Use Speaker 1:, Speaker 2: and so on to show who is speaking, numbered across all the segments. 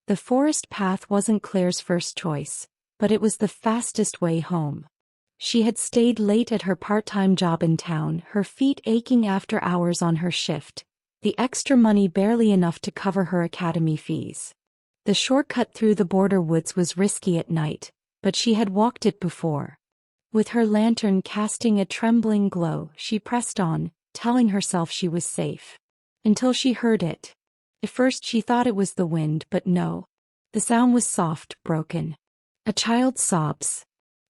Speaker 1: The forest path wasn't Claire's first choice, but it was the fastest way home. She had stayed late at her part-time job in town, her feet aching after hours on her shift, the extra money barely enough to cover her academy fees. The shortcut through the border woods was risky at night, but she had walked it before. With her lantern casting a trembling glow, she pressed on, telling herself she was safe. Until she heard it. At first she thought it was the wind, but no. The sound was soft, broken. A child's sobs.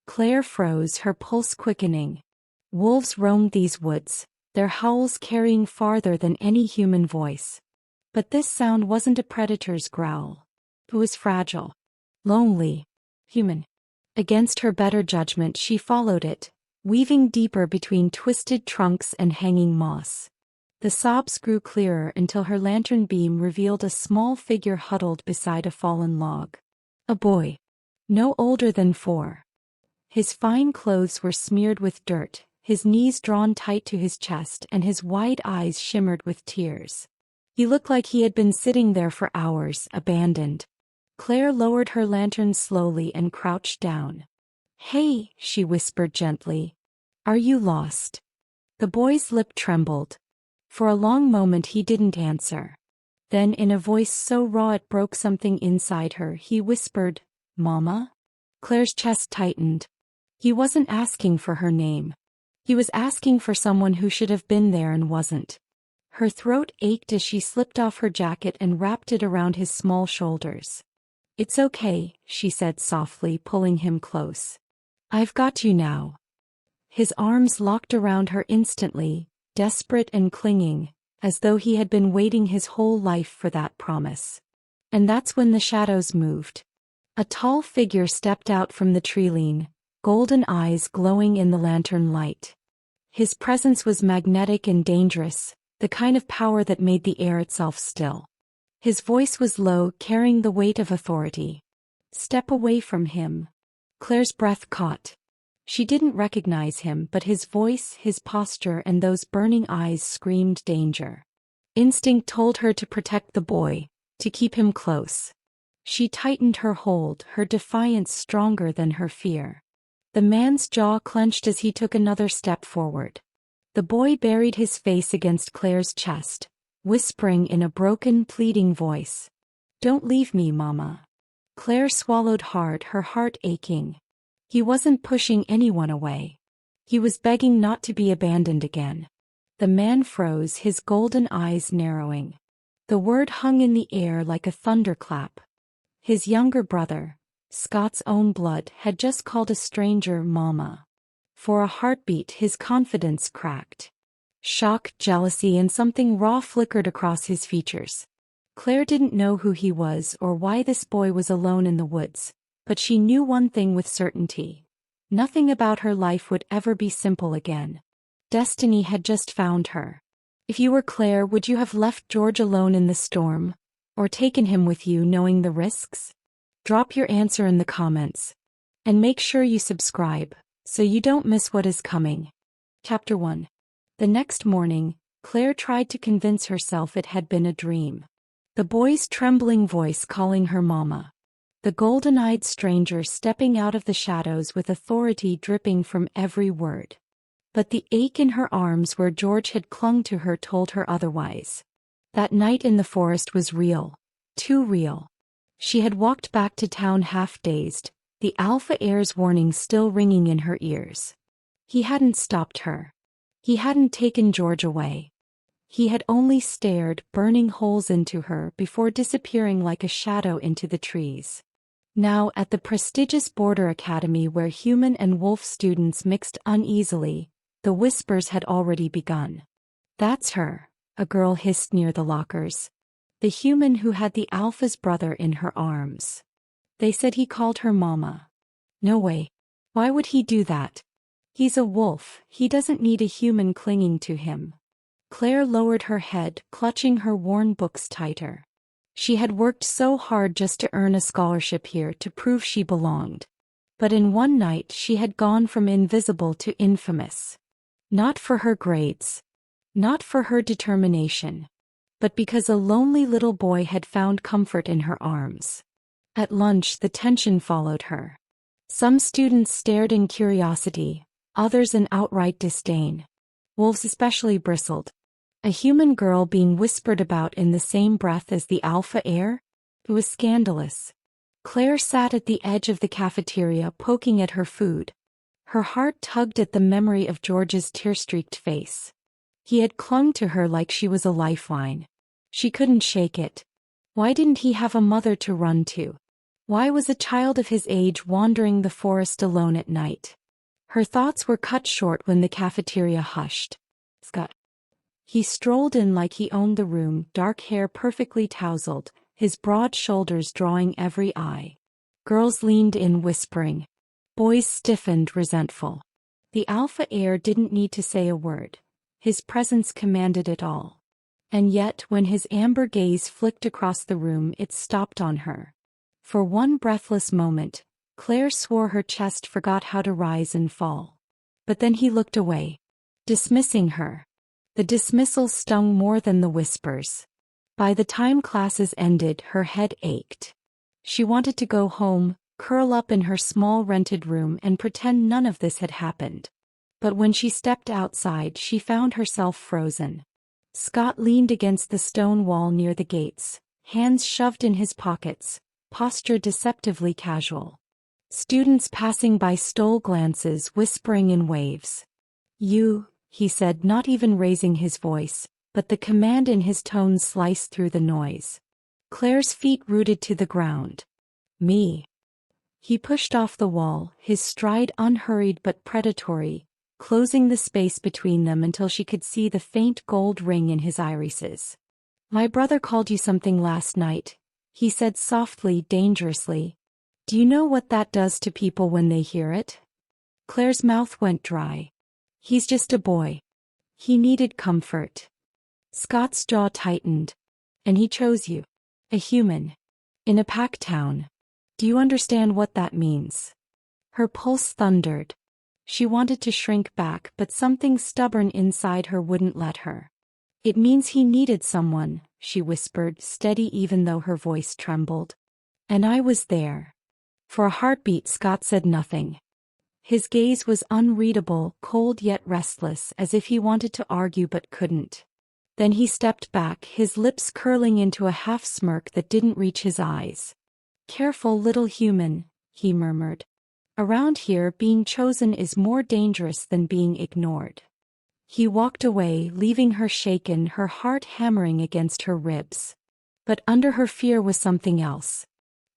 Speaker 1: Claire froze, her pulse quickening. Wolves roamed these woods, their howls carrying farther than any human voice. But this sound wasn't a predator's growl. It was fragile. Lonely. Human. Against her better judgment she followed it, weaving deeper between twisted trunks and hanging moss. The sobs grew clearer until her lantern beam revealed a small figure huddled beside a fallen log. A boy. No older than 4. His fine clothes were smeared with dirt, his knees drawn tight to his chest, and his wide eyes shimmered with tears. He looked like he had been sitting there for hours, abandoned. Claire lowered her lantern slowly and crouched down. "Hey," she whispered gently. "Are you lost?" The boy's lip trembled. For a long moment he didn't answer. Then in a voice so raw it broke something inside her, he whispered, "Mama?" Claire's chest tightened. He wasn't asking for her name. He was asking for someone who should have been there and wasn't. Her throat ached as she slipped off her jacket and wrapped it around his small shoulders. "It's okay," she said softly, pulling him close. "I've got you now." His arms locked around her instantly, desperate and clinging, as though he had been waiting his whole life for that promise. And that's when the shadows moved. A tall figure stepped out from the tree-line, golden eyes glowing in the lantern light. His presence was magnetic and dangerous, the kind of power that made the air itself still. His voice was low, carrying the weight of authority. "Step away from him." Claire's breath caught. She didn't recognize him, but his voice, his posture, and those burning eyes screamed danger. Instinct told her to protect the boy, to keep him close. She tightened her hold, her defiance stronger than her fear. The man's jaw clenched as he took another step forward. The boy buried his face against Claire's chest, whispering in a broken, pleading voice, "Don't leave me, Mama." Claire swallowed hard, her heart aching. He wasn't pushing anyone away. He was begging not to be abandoned again. The man froze, his golden eyes narrowing. The word hung in the air like a thunderclap. His younger brother, Scott's own blood, had just called a stranger Mama. For a heartbeat his confidence cracked. Shock, jealousy, and something raw flickered across his features. Claire didn't know who he was or why this boy was alone in the woods, but she knew one thing with certainty. Nothing about her life would ever be simple again. Destiny had just found her. If you were Claire, would you have left George alone in the storm, or taken him with you knowing the risks? Drop your answer in the comments. And make sure you subscribe, so you don't miss what is coming. Chapter 1. The next morning, Claire tried to convince herself it had been a dream. The boy's trembling voice calling her Mama. The golden-eyed stranger stepping out of the shadows with authority dripping from every word. But the ache in her arms where George had clung to her told her otherwise. That night in the forest was real. Too real. She had walked back to town half-dazed, the alpha heir's warning still ringing in her ears. He hadn't stopped her. He hadn't taken George away. He had only stared, burning holes into her before disappearing like a shadow into the trees. Now, at the prestigious border academy where human and wolf students mixed uneasily, the whispers had already begun. "That's her," a girl hissed near the lockers. "The human who had the alpha's brother in her arms. They said he called her Mama." "No way. Why would he do that? He's a wolf, he doesn't need a human clinging to him." Claire lowered her head, clutching her worn books tighter. She had worked so hard just to earn a scholarship here to prove she belonged. But in one night she had gone from invisible to infamous. Not for her grades. Not for her determination. But because a lonely little boy had found comfort in her arms. At lunch, the tension followed her. Some students stared in curiosity, others in outright disdain. Wolves especially bristled. A human girl being whispered about in the same breath as the alpha heir? It was scandalous. Claire sat at the edge of the cafeteria poking at her food. Her heart tugged at the memory of George's tear-streaked face. He had clung to her like she was a lifeline. She couldn't shake it. Why didn't he have a mother to run to? Why was a child of his age wandering the forest alone at night? Her thoughts were cut short when the cafeteria hushed. Scott. He strolled in like he owned the room, dark hair perfectly tousled, his broad shoulders drawing every eye. Girls leaned in whispering. Boys stiffened, resentful. The alpha heir didn't need to say a word. His presence commanded it all. And yet, when his amber gaze flicked across the room, it stopped on her. For one breathless moment, Claire swore her chest forgot how to rise and fall. But then he looked away, dismissing her. The dismissal stung more than the whispers. By the time classes ended, her head ached. She wanted to go home, curl up in her small rented room and pretend none of this had happened. But when she stepped outside, she found herself frozen. Scott leaned against the stone wall near the gates, hands shoved in his pockets, posture deceptively casual. Students passing by stole glances, whispering in waves. "You," he said, not even raising his voice, but the command in his tone sliced through the noise. Claire's feet rooted to the ground. "Me." He pushed off the wall, his stride unhurried but predatory, closing the space between them until she could see the faint gold ring in his irises. "My brother called you something last night," he said softly, dangerously. "Do you know what that does to people when they hear it?" Claire's mouth went dry. "He's just a boy. He needed comfort." Scott's jaw tightened. "And he chose you. A human. In a pack town. Do you understand what that means?" Her pulse thundered. She wanted to shrink back, but something stubborn inside her wouldn't let her. "It means he needed someone," she whispered, steady even though her voice trembled. "And I was there." For a heartbeat, Scott said nothing. His gaze was unreadable, cold yet restless, as if he wanted to argue but couldn't. Then he stepped back, his lips curling into a half-smirk that didn't reach his eyes. "Careful, little human," he murmured. "Around here, being chosen is more dangerous than being ignored." He walked away, leaving her shaken, her heart hammering against her ribs. But under her fear was something else.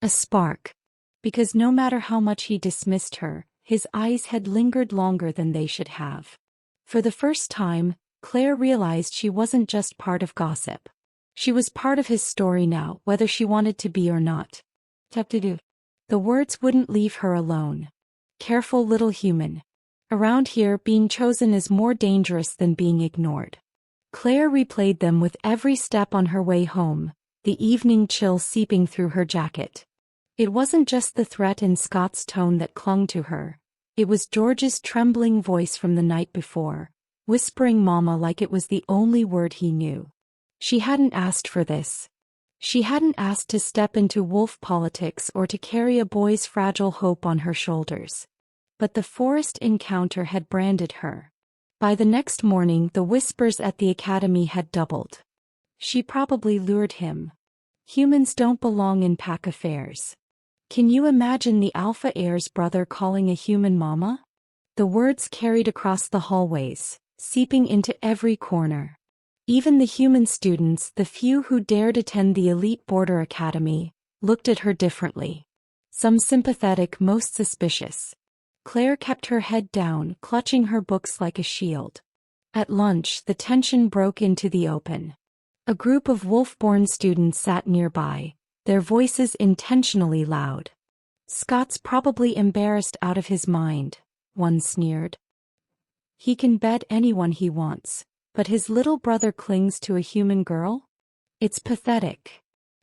Speaker 1: A spark. Because no matter how much he dismissed her, his eyes had lingered longer than they should have. For the first time, Claire realized she wasn't just part of gossip. She was part of his story now, whether she wanted to be or not. The words wouldn't leave her alone. "Careful, little human. Around here, being chosen is more dangerous than being ignored." Claire replayed them with every step on her way home, the evening chill seeping through her jacket. It wasn't just the threat in Scott's tone that clung to her. It was George's trembling voice from the night before, whispering "Mama" like it was the only word he knew. She hadn't asked for this. She hadn't asked to step into wolf politics or to carry a boy's fragile hope on her shoulders. But the forest encounter had branded her. By the next morning, the whispers at the academy had doubled. She probably lured him. Humans don't belong in pack affairs. Can you imagine the alpha heir's brother calling a human mama? The words carried across the hallways, seeping into every corner. Even the human students, the few who dared attend the elite border academy, looked at her differently. Some sympathetic, most suspicious. Claire kept her head down, clutching her books like a shield. At lunch, the tension broke into the open. A group of wolf-born students sat nearby, their voices intentionally loud. "Scott's probably embarrassed out of his mind," one sneered. "He can bed anyone he wants, but his little brother clings to a human girl? It's pathetic."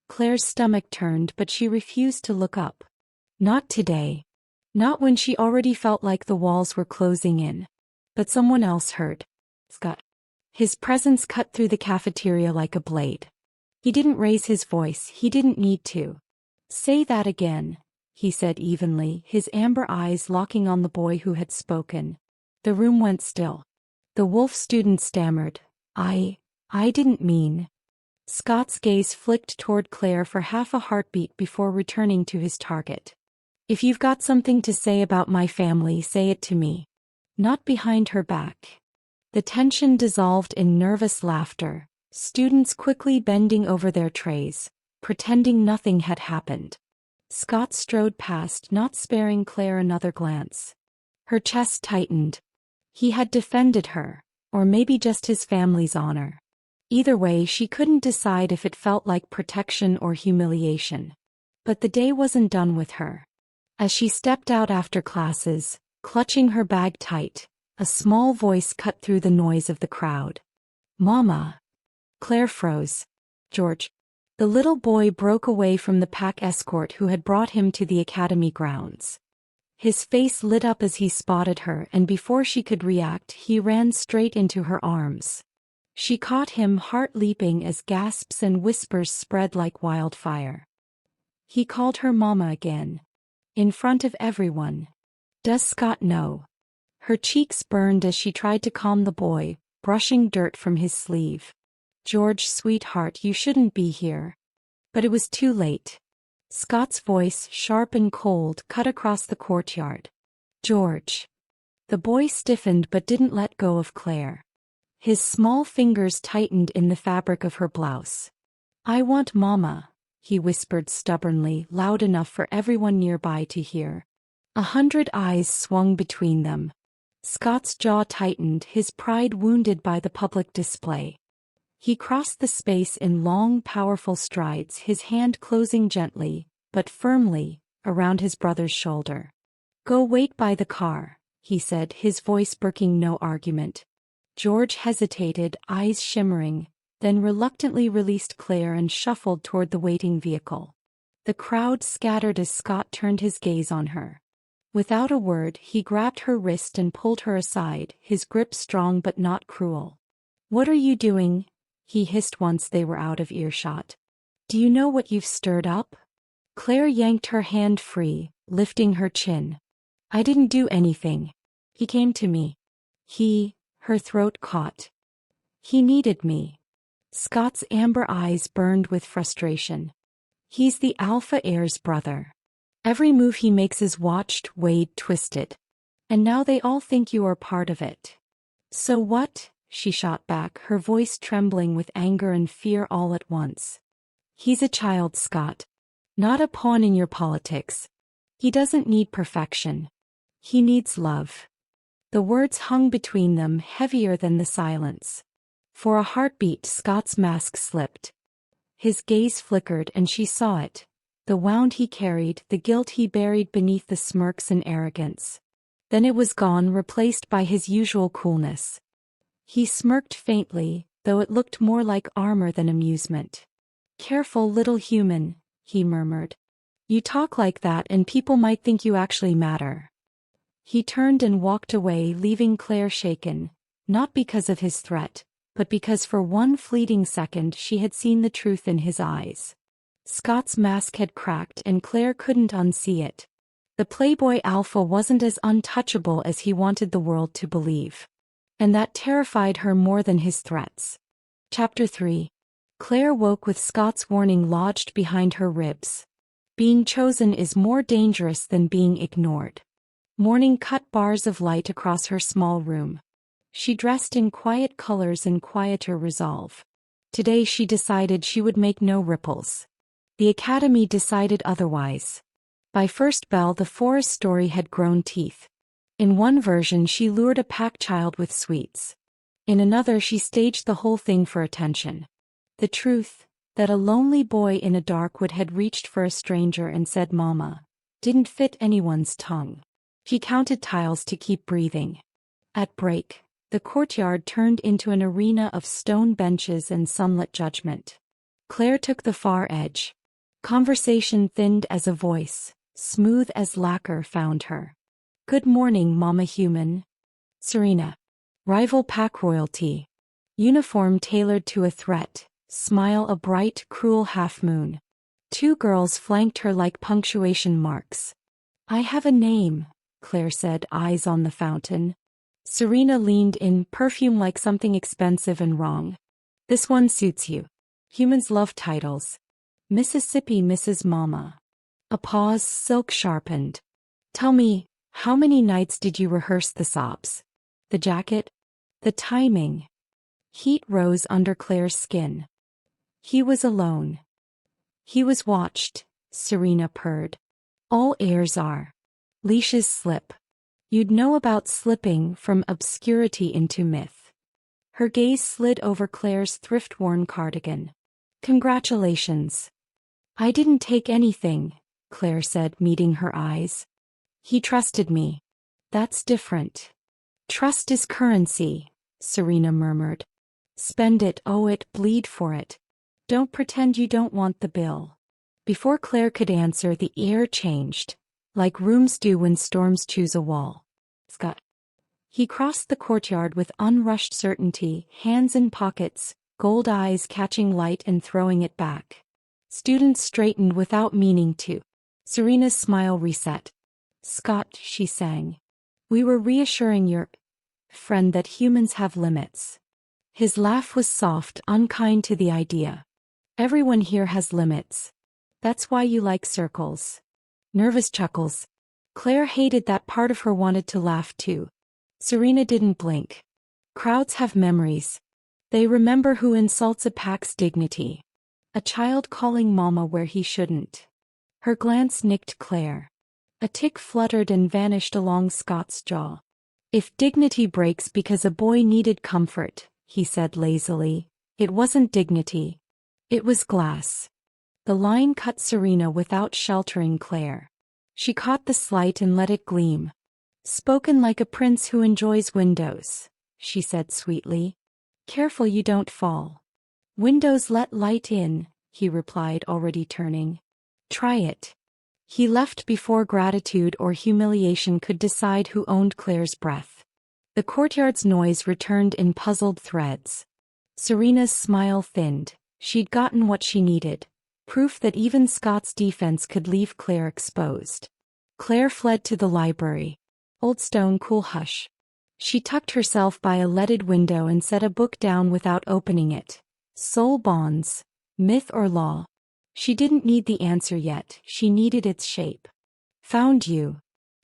Speaker 1: Claire's stomach turned, but she refused to look up. Not today. Not when she already felt like the walls were closing in. But someone else heard. Scott. His presence cut through the cafeteria like a blade. He didn't raise his voice, he didn't need to. Say that again, he said evenly, his amber eyes locking on the boy who had spoken. The room went still. The wolf student stammered, I didn't mean. Scott's gaze flicked toward Claire for half a heartbeat before returning to his target. If you've got something to say about my family, say it to me. Not behind her back. The tension dissolved in nervous laughter, students quickly bending over their trays, pretending nothing had happened. Scott strode past, not sparing Claire another glance. Her chest tightened. He had defended her, or maybe just his family's honor. Either way, she couldn't decide if it felt like protection or humiliation. But the day wasn't done with her. As she stepped out after classes, clutching her bag tight, a small voice cut through the noise of the crowd. Mama. Claire froze. George. The little boy broke away from the pack escort who had brought him to the academy grounds. His face lit up as he spotted her, and before she could react, he ran straight into her arms. She caught him, heart leaping as gasps and whispers spread like wildfire. He called her Mama again. In front of everyone. Does Scott know? Her cheeks burned as she tried to calm the boy, brushing dirt from his sleeve. George, sweetheart, you shouldn't be here. But it was too late. Scott's voice, sharp and cold, cut across the courtyard. George. The boy stiffened but didn't let go of Claire. His small fingers tightened in the fabric of her blouse. I want Mama, he whispered stubbornly, loud enough for everyone nearby to hear. 100 eyes swung between them. Scott's jaw tightened, his pride wounded by the public display. He crossed the space in long, powerful strides, his hand closing gently, but firmly, around his brother's shoulder. Go wait by the car, he said, his voice brooking no argument. George hesitated, eyes shimmering, then reluctantly released Claire and shuffled toward the waiting vehicle. The crowd scattered as Scott turned his gaze on her. Without a word, he grabbed her wrist and pulled her aside, his grip strong but not cruel. What are you doing? He hissed once they were out of earshot. Do you know what you've stirred up? Claire yanked her hand free, lifting her chin. I didn't do anything. He came to me. Her throat caught. He needed me. Scott's amber eyes burned with frustration. He's the alpha heir's brother. Every move he makes is watched, weighed, twisted. And now they all think you are part of it. So what? She shot back, her voice trembling with anger and fear all at once. He's a child, Scott. Not a pawn in your politics. He doesn't need perfection. He needs love. The words hung between them, heavier than the silence. For a heartbeat, Scott's mask slipped. His gaze flickered and she saw it. The wound he carried, the guilt he buried beneath the smirks and arrogance. Then it was gone, replaced by his usual coolness. He smirked faintly, though it looked more like armor than amusement. Careful little human, he murmured. You talk like that and people might think you actually matter. He turned and walked away, leaving Claire shaken, not because of his threat, but because for one fleeting second she had seen the truth in his eyes. Scott's mask had cracked and Claire couldn't unsee it. The Playboy alpha wasn't as untouchable as he wanted the world to believe. And that terrified her more than his threats. Chapter 3. Claire woke with Scott's warning lodged behind her ribs. Being chosen is more dangerous than being ignored. Morning cut bars of light across her small room. She dressed in quiet colors and quieter resolve. Today she decided she would make no ripples. The academy decided otherwise. By first bell the forest story had grown teeth. In one version she lured a pack child with sweets. In another she staged the whole thing for attention. The truth, that a lonely boy in a dark wood had reached for a stranger and said Mama, didn't fit anyone's tongue. She counted tiles to keep breathing. At break, the courtyard turned into an arena of stone benches and sunlit judgment. Claire took the far edge. Conversation thinned as a voice, smooth as lacquer, found her. Good morning, Mama Human. Serena. Rival pack royalty. Uniform tailored to a threat, smile a bright, cruel half-moon. Two girls flanked her like punctuation marks. I have a name, Claire said, eyes on the fountain. Serena leaned in, perfume like something expensive and wrong. This one suits you. Humans love titles. Mississippi Mrs. Mama. A pause, silk sharpened. Tell me, how many nights did you rehearse the sobs? The jacket? The timing? Heat rose under Claire's skin. He was alone. He was watched, Serena purred. All heirs are. Leashes slip. You'd know about slipping from obscurity into myth. Her gaze slid over Claire's thrift-worn cardigan. Congratulations. I didn't take anything, Claire said, meeting her eyes. He trusted me. That's different. Trust is currency, Serena murmured. Spend it, owe it, bleed for it. Don't pretend you don't want the bill. Before Claire could answer, the air changed, like rooms do when storms choose a wall. Scott. He crossed the courtyard with unrushed certainty, hands in pockets, gold eyes catching light and throwing it back. Students straightened without meaning to. Serena's smile reset. Scott, she sang. We were reassuring your friend that humans have limits. His laugh was soft, unkind to the idea. Everyone here has limits. That's why you like circles. Nervous chuckles. Claire hated that part of her wanted to laugh too. Serena didn't blink. Crowds have memories. They remember who insults a pack's dignity. A child calling mama where he shouldn't. Her glance nicked Claire. A tick fluttered and vanished along Scott's jaw. If dignity breaks because a boy needed comfort, he said lazily, it wasn't dignity. It was glass. The line cut Serena without sheltering Claire. She caught the slight and let it gleam. Spoken like a prince who enjoys windows, she said sweetly. Careful you don't fall. Windows let light in, he replied, already turning. Try it. He left before gratitude or humiliation could decide who owned Claire's breath. The courtyard's noise returned in puzzled threads. Serena's smile thinned. She'd gotten what she needed. Proof that even Scott's defense could leave Claire exposed. Claire fled to the library. Old stone cool hush. She tucked herself by a leaded window and set a book down without opening it. Soul bonds. Myth or law? She didn't need the answer yet, she needed its shape. Found you.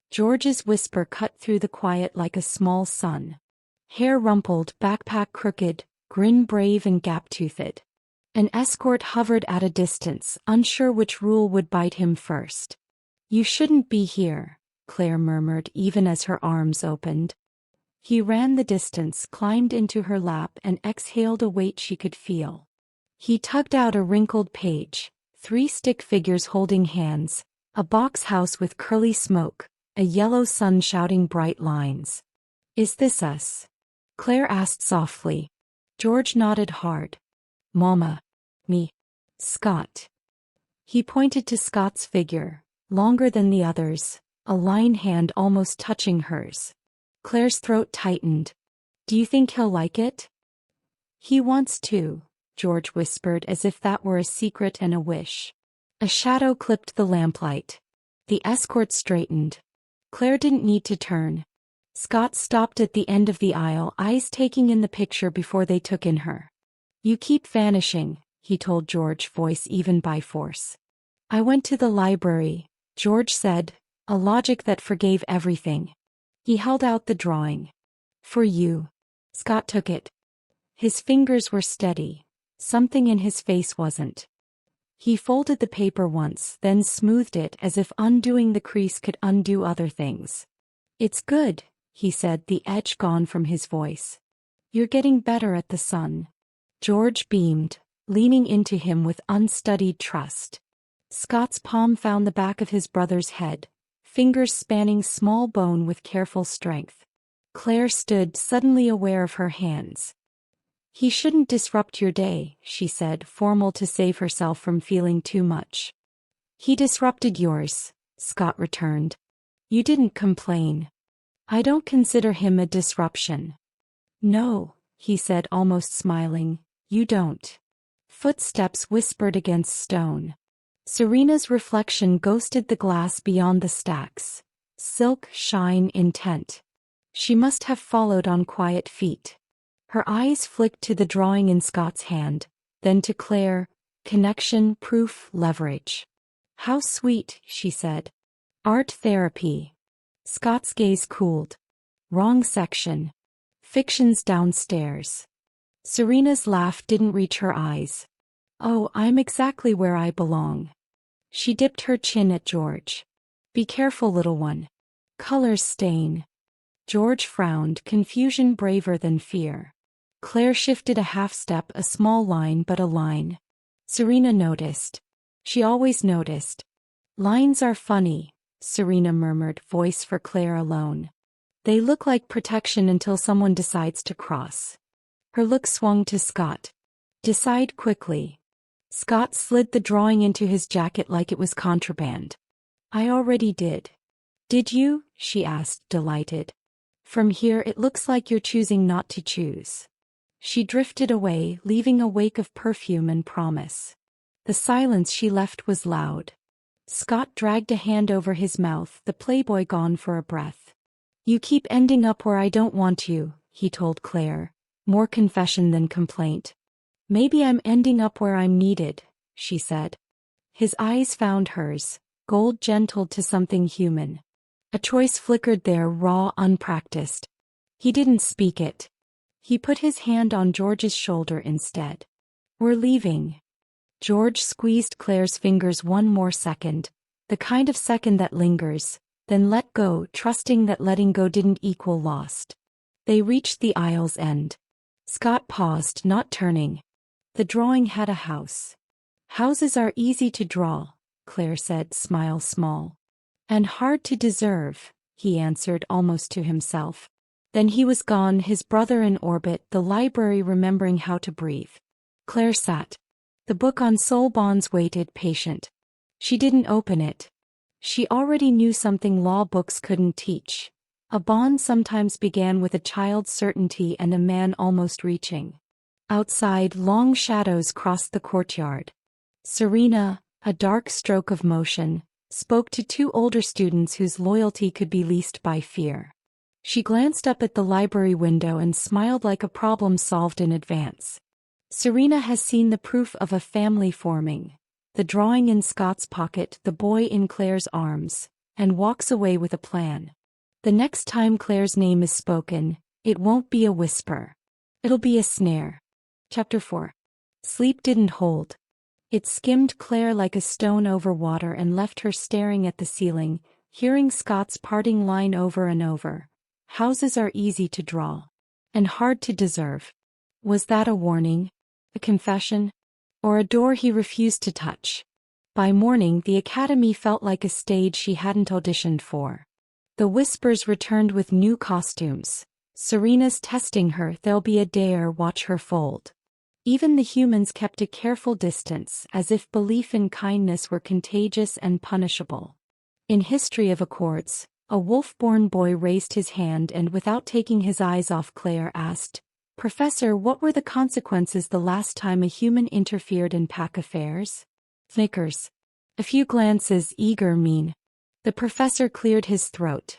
Speaker 1: George's whisper cut through the quiet like a small sun. Hair rumpled, backpack crooked, grin brave and gap-toothed. An escort hovered at a distance, unsure which rule would bite him first. You shouldn't be here, Claire murmured even as her arms opened. He ran the distance, climbed into her lap and exhaled a weight she could feel. He tugged out a wrinkled page, 3 stick figures holding hands, a box house with curly smoke, a yellow sun shouting bright lines. Is this us? Claire asked softly. George nodded hard. Mama. Me. Scott. He pointed to Scott's figure, longer than the others, a line hand almost touching hers. Claire's throat tightened. Do you think he'll like it? He wants to, George whispered as if that were a secret and a wish. A shadow clipped the lamplight. The escort straightened. Claire didn't need to turn. Scott stopped at the end of the aisle, eyes taking in the picture before they took in her. You keep vanishing, he told George, voice even by force. I went to the library, George said, a logic that forgave everything. He held out the drawing. For you. Scott took it. His fingers were steady. Something in his face wasn't. He folded the paper once, then smoothed it as if undoing the crease could undo other things. It's good, he said, the edge gone from his voice. You're getting better at the sun. George beamed, leaning into him with unstudied trust. Scott's palm found the back of his brother's head, fingers spanning small bone with careful strength. Claire stood, suddenly aware of her hands. He shouldn't disrupt your day, she said, formal to save herself from feeling too much. He disrupted yours, Scott returned. You didn't complain. I don't consider him a disruption. No, he said, almost smiling, you don't. Footsteps whispered against stone. Serena's reflection ghosted the glass beyond the stacks. Silk, shine, intent. She must have followed on quiet feet. Her eyes flicked to the drawing in Scott's hand, then to Claire. Connection, proof, leverage. How sweet, she said. Art therapy. Scott's gaze cooled. Wrong section. Fiction's downstairs. Serena's laugh didn't reach her eyes. Oh, I'm exactly where I belong. She dipped her chin at George. Be careful, little one. Colors stain. George frowned, confusion braver than fear. Claire shifted a half step, a small line but a line. Serena noticed. She always noticed. Lines are funny, Serena murmured, voice for Claire alone. They look like protection until someone decides to cross. Her look swung to Scott. Decide quickly. Scott slid the drawing into his jacket like it was contraband. I already did. Did you? She asked, delighted. From here it looks like you're choosing not to choose. She drifted away, leaving a wake of perfume and promise. The silence she left was loud. Scott dragged a hand over his mouth, the Playboy gone for a breath. You keep ending up where I don't want you, he told Claire, more confession than complaint. Maybe I'm ending up where I'm needed, she said. His eyes found hers, gold gentled to something human. A choice flickered there, raw, unpracticed. He didn't speak it. He put his hand on George's shoulder instead. We're leaving. George squeezed Claire's fingers one more second, the kind of second that lingers, then let go, trusting that letting go didn't equal lost. They reached the aisle's end. Scott paused, not turning. The drawing had a house. Houses are easy to draw, Claire said, smile small. And hard to deserve, he answered almost to himself. Then he was gone, his brother in orbit, the library remembering how to breathe. Claire sat. The book on soul bonds waited, patient. She didn't open it. She already knew something law books couldn't teach. A bond sometimes began with a child's certainty and a man almost reaching. Outside, long shadows crossed the courtyard. Serena, a dark stroke of motion, spoke to two older students whose loyalty could be leased by fear. She glanced up at the library window and smiled like a problem solved in advance. Serena has seen the proof of a family forming, the drawing in Scott's pocket, the boy in Claire's arms, and walks away with a plan. The next time Claire's name is spoken, it won't be a whisper. It'll be a snare. Chapter 4. Sleep didn't hold. It skimmed Claire like a stone over water and left her staring at the ceiling, hearing Scott's parting line over and over. Houses are easy to draw. And hard to deserve. Was that a warning? A confession? Or a door he refused to touch? By morning, the academy felt like a stage she hadn't auditioned for. The whispers returned with new costumes. Serena's testing her, there'll be a dare, watch her fold. Even the humans kept a careful distance, as if belief in kindness were contagious and punishable. In History of Accords, a wolf-born boy raised his hand and without taking his eyes off Claire asked, Professor, what were the consequences the last time a human interfered in pack affairs? Snickers. A few glances, eager, mean. The professor cleared his throat.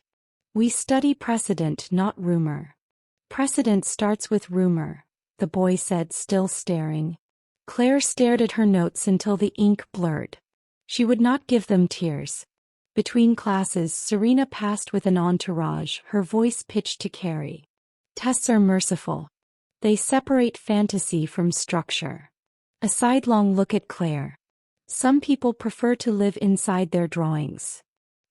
Speaker 1: We study precedent, not rumor. Precedent starts with rumor, the boy said, still staring. Claire stared at her notes until the ink blurred. She would not give them tears. Between classes, Serena passed with an entourage, her voice pitched to carry. Tests are merciful. They separate fantasy from structure. A sidelong look at Claire. Some people prefer to live inside their drawings.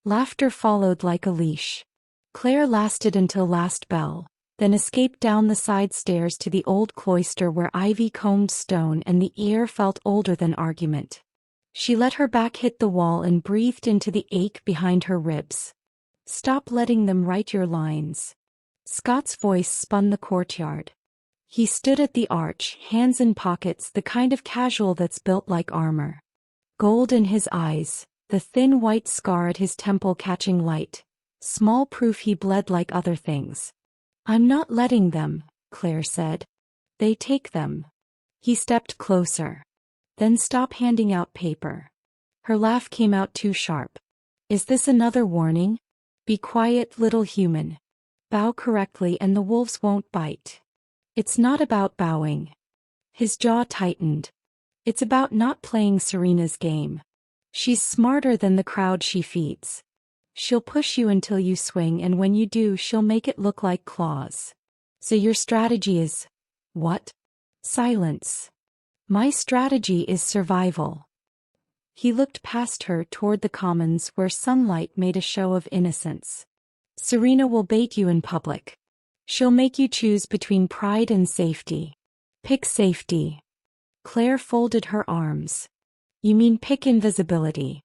Speaker 1: Laughter followed like a leash. Claire lasted until last bell, then escaped down the side stairs to the old cloister where ivy combed stone and the air felt older than argument. She let her back hit the wall and breathed into the ache behind her ribs. Stop letting them write your lines. Scott's voice spun the courtyard. He stood at the arch, hands in pockets, the kind of casual that's built like armor. Gold in his eyes, the thin white scar at his temple catching light. Small proof he bled like other things. I'm not letting them, Claire said. They take them. He stepped closer. Then stop handing out paper. Her laugh came out too sharp. Is this another warning? Be quiet, little human. Bow correctly and the wolves won't bite. It's not about bowing. His jaw tightened. It's about not playing Serena's game. She's smarter than the crowd she feeds. She'll push you until you swing, and when you do, she'll make it look like claws. So your strategy is, what? Silence. My strategy is survival. He looked past her toward the commons where sunlight made a show of innocence. Serena will bait you in public. She'll make you choose between pride and safety. Pick safety. Claire folded her arms. You mean pick invisibility.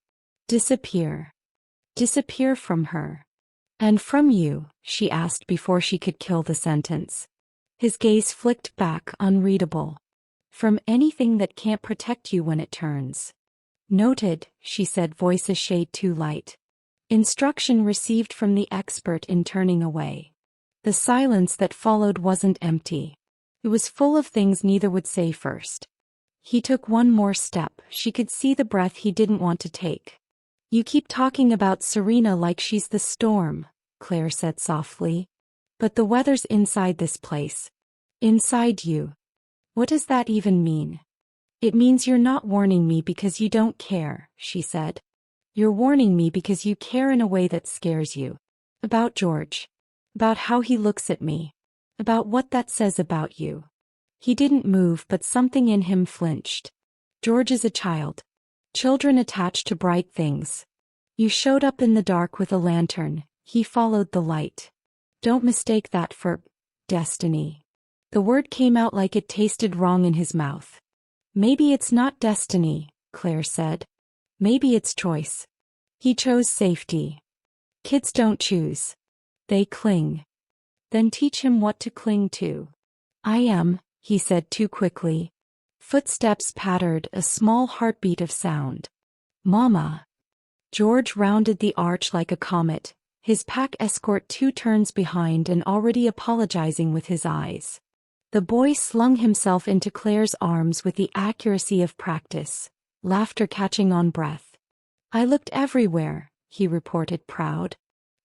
Speaker 1: Disappear. Disappear from her. And from you, she asked before she could kill the sentence. His gaze flicked back, unreadable. From anything that can't protect you when it turns. Noted, she said, voice a shade too light. Instruction received from the expert in turning away. The silence that followed wasn't empty. It was full of things neither would say first. He took one more step. She could see the breath he didn't want to take. You keep talking about Serena like she's the storm, Claire said softly. But the weather's inside this place. Inside you. What does that even mean? It means you're not warning me because you don't care, she said. You're warning me because you care in a way that scares you. About George. About how he looks at me. About what that says about you. He didn't move, but something in him flinched. George is a child. Children attach to bright things. You showed up in the dark with a lantern. He followed the light. Don't mistake that for destiny. The word came out like it tasted wrong in his mouth. Maybe it's not destiny, Claire said. Maybe it's choice. He chose safety. Kids don't choose. They cling. Then teach him what to cling to. I am, he said too quickly. Footsteps pattered, a small heartbeat of sound. Mama. George rounded the arch like a comet, his pack escort 2 turns behind and already apologizing with his eyes. The boy slung himself into Claire's arms with the accuracy of practice, laughter catching on breath. I looked everywhere, he reported, proud.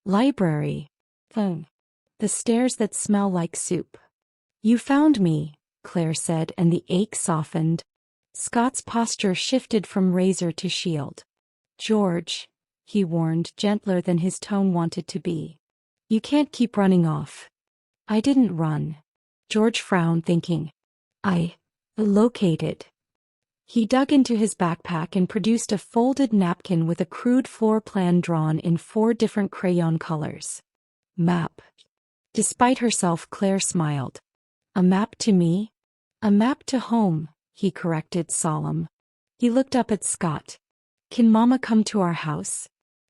Speaker 1: Library. The stairs that smell like soup. You found me, Claire said, and the ache softened. Scott's posture shifted from razor to shield. George, he warned, gentler than his tone wanted to be. You can't keep running off. I didn't run. George frowned, thinking. I located. He dug into his backpack and produced a folded napkin with a crude floor plan drawn in 4 different crayon colors. Map. Despite herself, Claire smiled. A map to me? A map to home, he corrected, solemn. He looked up at Scott. Can Mama come to our house?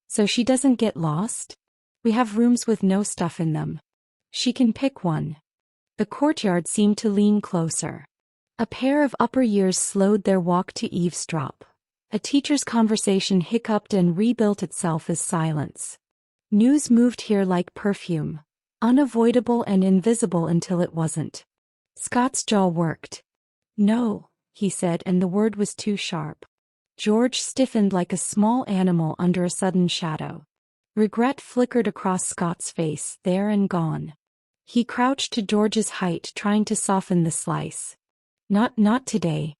Speaker 1: So she doesn't get lost? We have rooms with no stuff in them. She can pick one. The courtyard seemed to lean closer. A pair of upper years slowed their walk to eavesdrop. A teacher's conversation hiccuped and rebuilt itself as silence. News moved here like perfume, unavoidable and invisible until it wasn't. Scott's jaw worked. No, he said, and the word was too sharp. George stiffened like a small animal under a sudden shadow. Regret flickered across Scott's face, there and gone. He crouched to George's height, trying to soften the slice. Not today.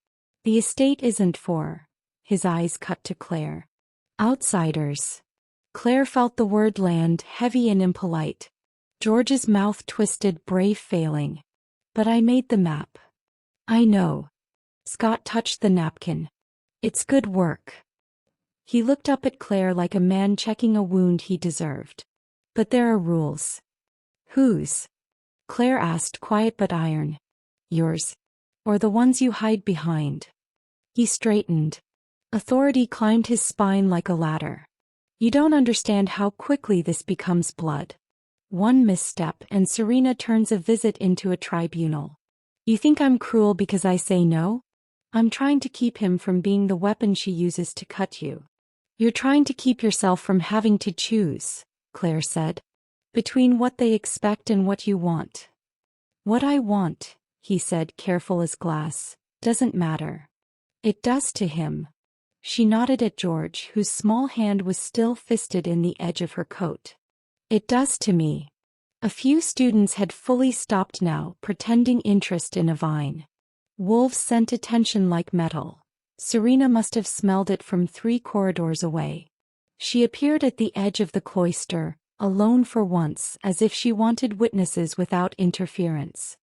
Speaker 1: The estate isn't for. His eyes cut to Claire. Outsiders. Claire felt the word land, heavy and impolite. George's mouth twisted, brave failing. But I made the map. I know. Scott touched the napkin. It's good work. He looked up at Claire like a man checking a wound he deserved. But there are rules. Whose? Claire asked, quiet but iron. Yours. Or the ones you hide behind. He straightened. Authority climbed his spine like a ladder. You don't understand how quickly this becomes blood. One misstep and Serena turns a visit into a tribunal. You think I'm cruel because I say no? I'm trying to keep him from being the weapon she uses to cut you. You're trying to keep yourself from having to choose, Claire said, between what they expect and what you want. What I want, he said, careful as glass, doesn't matter. It does to him. She nodded at George, whose small hand was still fisted in the edge of her coat. It does to me. A few students had fully stopped now, pretending interest in a vine. Wolves scent attention like metal. Serena must have smelled it from 3 corridors away. She appeared at the edge of the cloister, alone for once, as if she wanted witnesses without interference.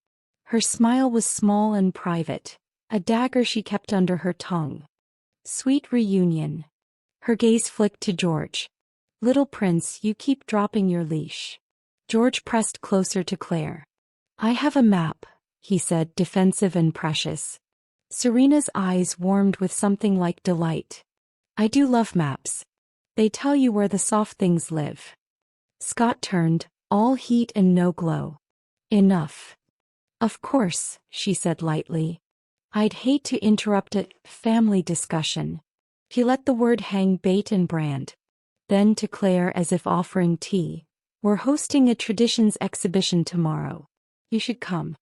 Speaker 1: Her smile was small and private, a dagger she kept under her tongue. Sweet reunion. Her gaze flicked to George. Little prince, you keep dropping your leash. George pressed closer to Claire. I have a map, he said, defensive and precious. Serena's eyes warmed with something like delight. I do love maps. They tell you where the soft things live. Scott turned, all heat and no glow. Enough. Of course, she said lightly. I'd hate to interrupt a family discussion. He let the word hang, bait and brand. Then to Claire, as if offering tea. We're hosting a traditions exhibition tomorrow. You should come.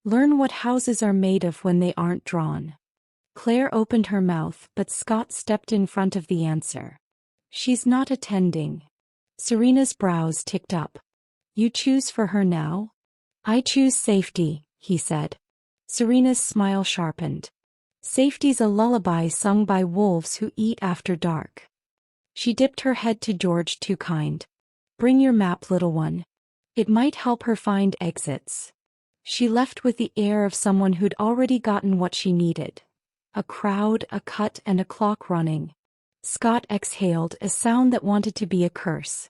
Speaker 1: Learn what houses are made of when they aren't drawn. Claire opened her mouth, but Scott stepped in front of the answer. She's not attending. Serena's brows ticked up. You choose for her now? I choose safety, he said. Serena's smile sharpened. Safety's a lullaby sung by wolves who eat after dark. She dipped her head to George, too kind. Bring your map, little one. It might help her find exits. She left with the air of someone who'd already gotten what she needed. A crowd, a cut, and a clock running. Scott exhaled, a sound that wanted to be a curse.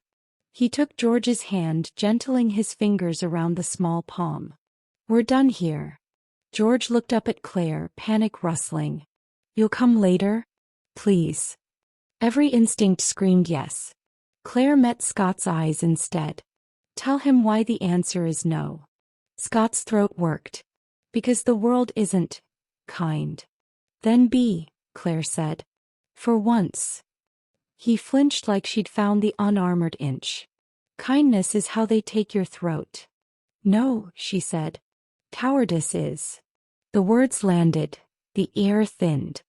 Speaker 1: He took George's hand, gentling his fingers around the small palm. We're done here. George looked up at Claire, panic rustling. You'll come later? Please. Every instinct screamed yes. Claire met Scott's eyes instead. Tell him why the answer is no. Scott's throat worked. Because the world isn't kind. Then be, Claire said. For once. He flinched like she'd found the unarmored inch. Kindness is how they take your throat. No, she said. Cowardice is. The words landed. The air thinned.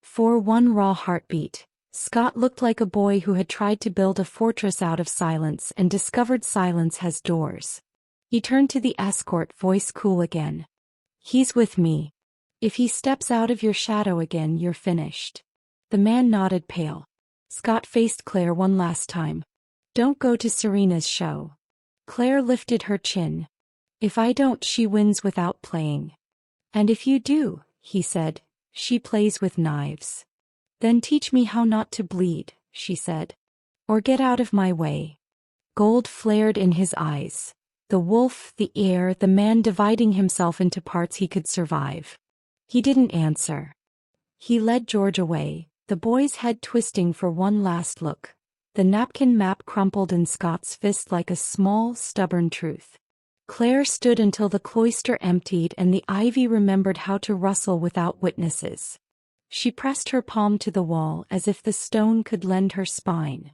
Speaker 1: For one raw heartbeat, Scott looked like a boy who had tried to build a fortress out of silence and discovered silence has doors. He turned to the escort, voice cool again. He's with me. If he steps out of your shadow again, you're finished. The man nodded, pale. Scott faced Claire one last time. Don't go to Serena's show. Claire lifted her chin. If I don't, she wins without playing. And if you do, he said, she plays with knives. Then teach me how not to bleed, she said. Or get out of my way. Gold flared in his eyes. The wolf, the heir, the man dividing himself into parts he could survive. He didn't answer. He led George away, the boy's head twisting for one last look. The napkin map crumpled in Scott's fist like a small, stubborn truth. Claire stood until the cloister emptied and the ivy remembered how to rustle without witnesses. She pressed her palm to the wall as if the stone could lend her spine.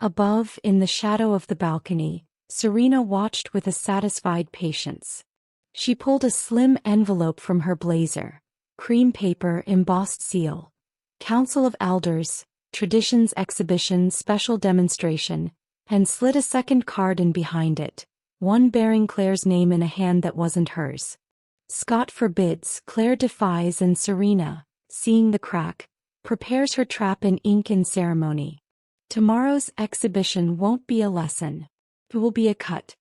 Speaker 1: Above, in the shadow of the balcony, Serena watched with a satisfied patience. She pulled a slim envelope from her blazer. Cream paper, embossed seal. Council of Elders, Traditions Exhibition Special Demonstration, and slid a second card in behind it, one bearing Claire's name in a hand that wasn't hers. Scott forbids, Claire defies, and Serena, seeing the crack, prepares her trap in ink and ceremony. Tomorrow's exhibition won't be a lesson. It will be a cut.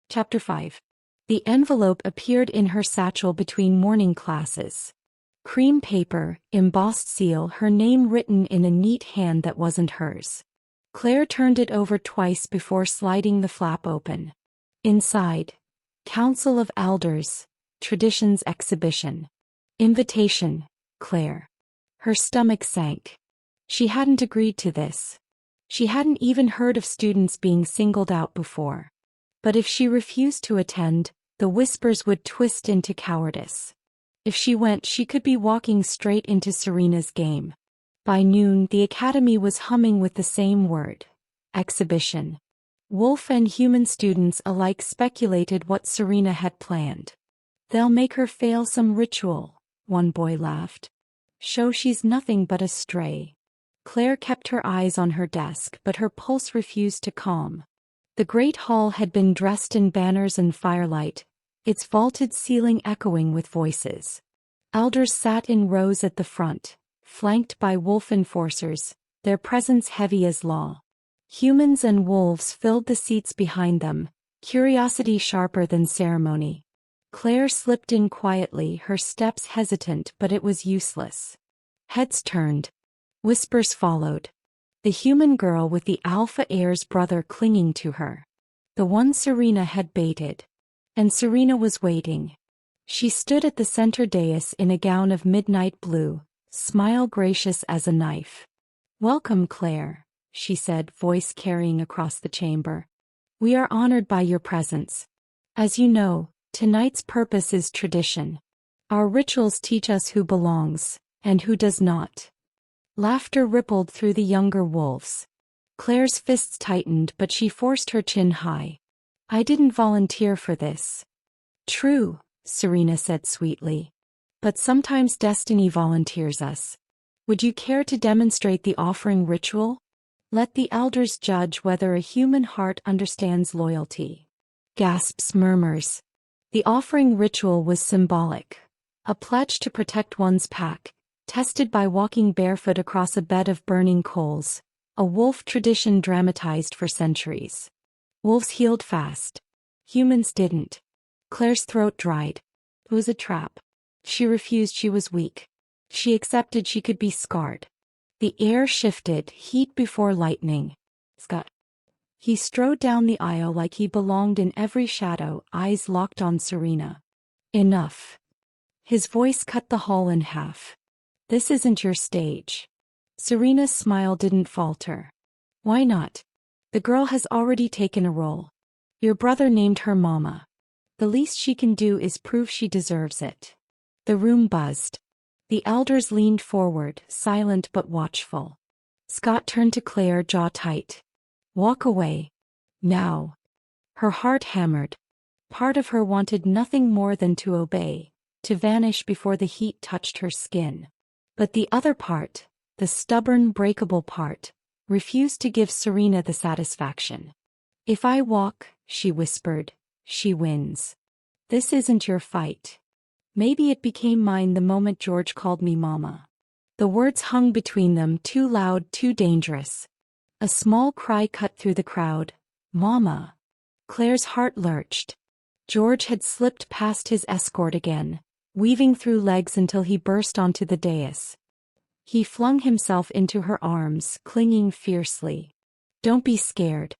Speaker 1: Chapter 5. The envelope appeared in her satchel between morning classes. Cream paper, embossed seal, her name written in a neat hand that wasn't hers. Claire turned it over twice before sliding the flap open. Inside, Council of Elders, Traditions Exhibition. Invitation, Claire. Her stomach sank. She hadn't agreed to this. She hadn't even heard of students being singled out before. But if she refused to attend, the whispers would twist into cowardice. If she went, she could be walking straight into Serena's game. By noon, the academy was humming with the same word. Exhibition. Wolf and human students alike speculated what Serena had planned. They'll make her fail some ritual, one boy laughed. Show she's nothing but a stray. Claire kept her eyes on her desk, but her pulse refused to calm. The great hall had been dressed in banners and firelight, its vaulted ceiling echoing with voices. Elders sat in rows at the front, flanked by wolf enforcers, their presence heavy as law. Humans and wolves filled the seats behind them, curiosity sharper than ceremony. Claire slipped in quietly, her steps hesitant, but it was useless. Heads turned. Whispers followed. The human girl with the alpha heir's brother clinging to her. The one Serena had baited. And Serena was waiting. She stood at the center dais in a gown of midnight blue, smile gracious as a knife. "Welcome, Claire," she said, voice carrying across the chamber. "We are honored by your presence. As you know, tonight's purpose is tradition. Our rituals teach us who belongs, and who does not." Laughter rippled through the younger wolves. Claire's fists tightened, but she forced her chin high. "I didn't volunteer for this." "True," Serena said sweetly. "But sometimes destiny volunteers us. Would you care to demonstrate the offering ritual? Let the elders judge whether a human heart understands loyalty." Gasps, murmurs. The offering ritual was symbolic. A pledge to protect one's pack, tested by walking barefoot across a bed of burning coals, a wolf tradition dramatized for centuries. Wolves healed fast. Humans didn't. Claire's throat dried. It was a trap. She refused. She was weak. She accepted she could be scarred. The air shifted, heat before lightning. Scott. He strode down the aisle like he belonged in every shadow, eyes locked on Serena. "Enough." His voice cut the hall in half. "This isn't your stage." Serena's smile didn't falter. "Why not? The girl has already taken a role. Your brother named her Mama. The least she can do is prove she deserves it." The room buzzed. The elders leaned forward, silent but watchful. Scott turned to Claire, jaw tight. "Walk away. Now." Her heart hammered. Part of her wanted nothing more than to obey, to vanish before the heat touched her skin. But the other part, the stubborn, breakable part, refused to give Serena the satisfaction. "If I walk," she whispered, "she wins. This isn't your fight." Maybe it became mine the moment George called me Mama. The words hung between them, too loud, too dangerous. A small cry cut through the crowd. "Mama!" Claire's heart lurched. George had slipped past his escort again, weaving through legs until he burst onto the dais. He flung himself into her arms, clinging fiercely. "Don't be scared.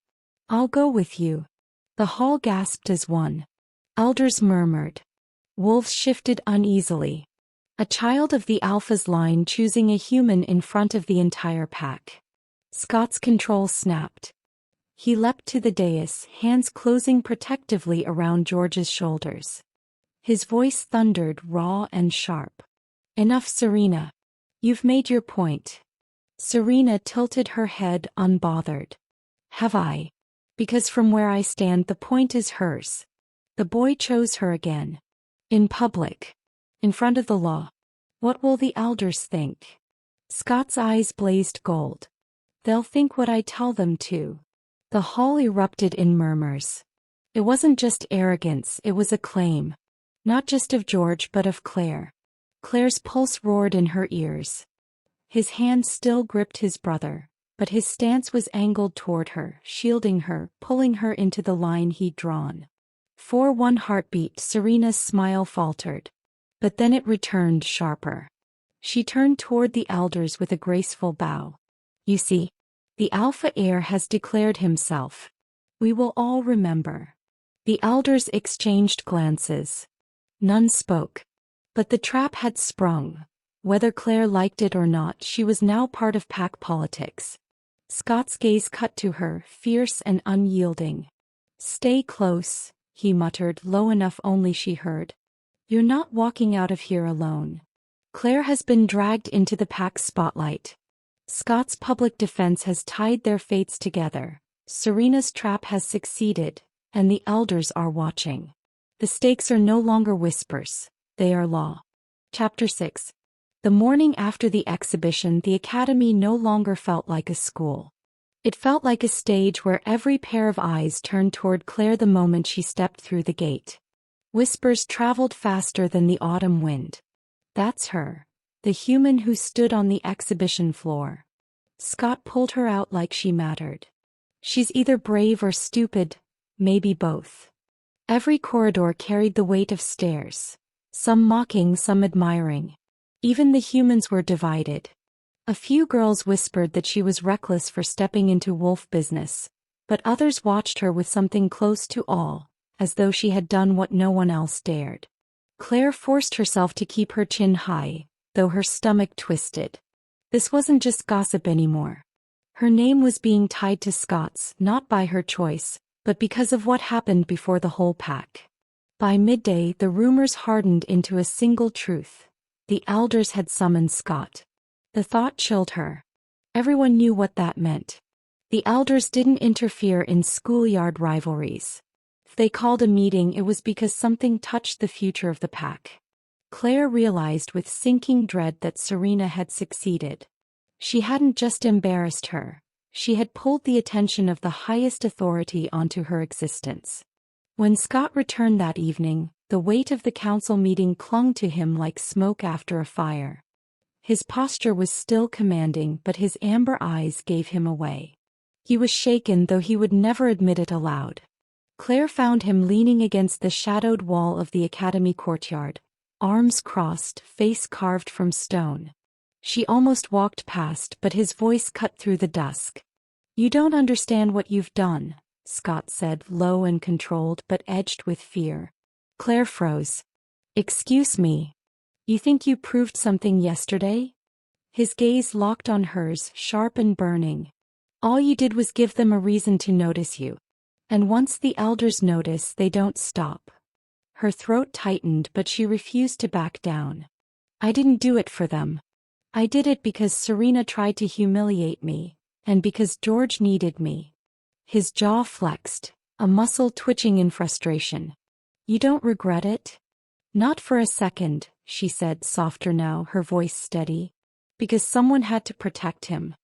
Speaker 1: I'll go with you." The hall gasped as one. Elders murmured. Wolves shifted uneasily. A child of the Alpha's line choosing a human in front of the entire pack. Scott's control snapped. He leapt to the dais, hands closing protectively around George's shoulders. His voice thundered, raw and sharp. "Enough, Serena. You've made your point." Serena tilted her head, unbothered. "Have I? Because from where I stand the point is hers. The boy chose her again. In public. In front of the law. What will the elders think?" Scott's eyes blazed gold. "They'll think what I tell them to." The hall erupted in murmurs. It wasn't just arrogance, it was acclaim. Not just of George but of Claire. Claire's pulse roared in her ears. His hand still gripped his brother, but his stance was angled toward her, shielding her, pulling her into the line he'd drawn. For one heartbeat, Serena's smile faltered. But then it returned sharper. She turned toward the elders with a graceful bow. "You see, the Alpha heir has declared himself. We will all remember." The elders exchanged glances. None spoke. But the trap had sprung. Whether Claire liked it or not, she was now part of pack politics. Scott's gaze cut to her, fierce and unyielding. "Stay close," he muttered, low enough only she heard. "You're not walking out of here alone." Claire has been dragged into the pack's spotlight. Scott's public defense has tied their fates together. Serena's trap has succeeded, and the elders are watching. The stakes are no longer whispers, they are law. Chapter 6. The morning after the exhibition, the academy no longer felt like a school. It felt like a stage where every pair of eyes turned toward Claire the moment she stepped through the gate. Whispers traveled faster than the autumn wind. That's her. The human who stood on the exhibition floor. Scott pulled her out like she mattered. She's either brave or stupid, maybe both. Every corridor carried the weight of stares. Some mocking, some admiring. Even the humans were divided. A few girls whispered that she was reckless for stepping into wolf business, but others watched her with something close to awe, as though she had done what no one else dared. Claire forced herself to keep her chin high, though her stomach twisted. This wasn't just gossip anymore. Her name was being tied to Scott's, not by her choice, but because of what happened before the whole pack. By midday, the rumors hardened into a single truth. The elders had summoned Scott. The thought chilled her. Everyone knew what that meant. The elders didn't interfere in schoolyard rivalries. If they called a meeting, it was because something touched the future of the pack. Claire realized with sinking dread that Serena had succeeded. She hadn't just embarrassed her. She had pulled the attention of the highest authority onto her existence. When Scott returned that evening, the weight of the council meeting clung to him like smoke after a fire. His posture was still commanding, but his amber eyes gave him away. He was shaken, though he would never admit it aloud. Claire found him leaning against the shadowed wall of the academy courtyard, arms crossed, face carved from stone. She almost walked past, but his voice cut through the dusk. "You don't understand what you've done," Scott said, low and controlled but edged with fear. Claire froze. "Excuse me. You think you proved something yesterday?" His gaze locked on hers, sharp and burning. "All you did was give them a reason to notice you. And once the elders notice, they don't stop." Her throat tightened, but she refused to back down. "I didn't do it for them. I did it because Serena tried to humiliate me, and because George needed me." His jaw flexed, a muscle twitching in frustration. "You don't regret it?" "Not for a second," she said, softer now, her voice steady. "Because someone had to protect him.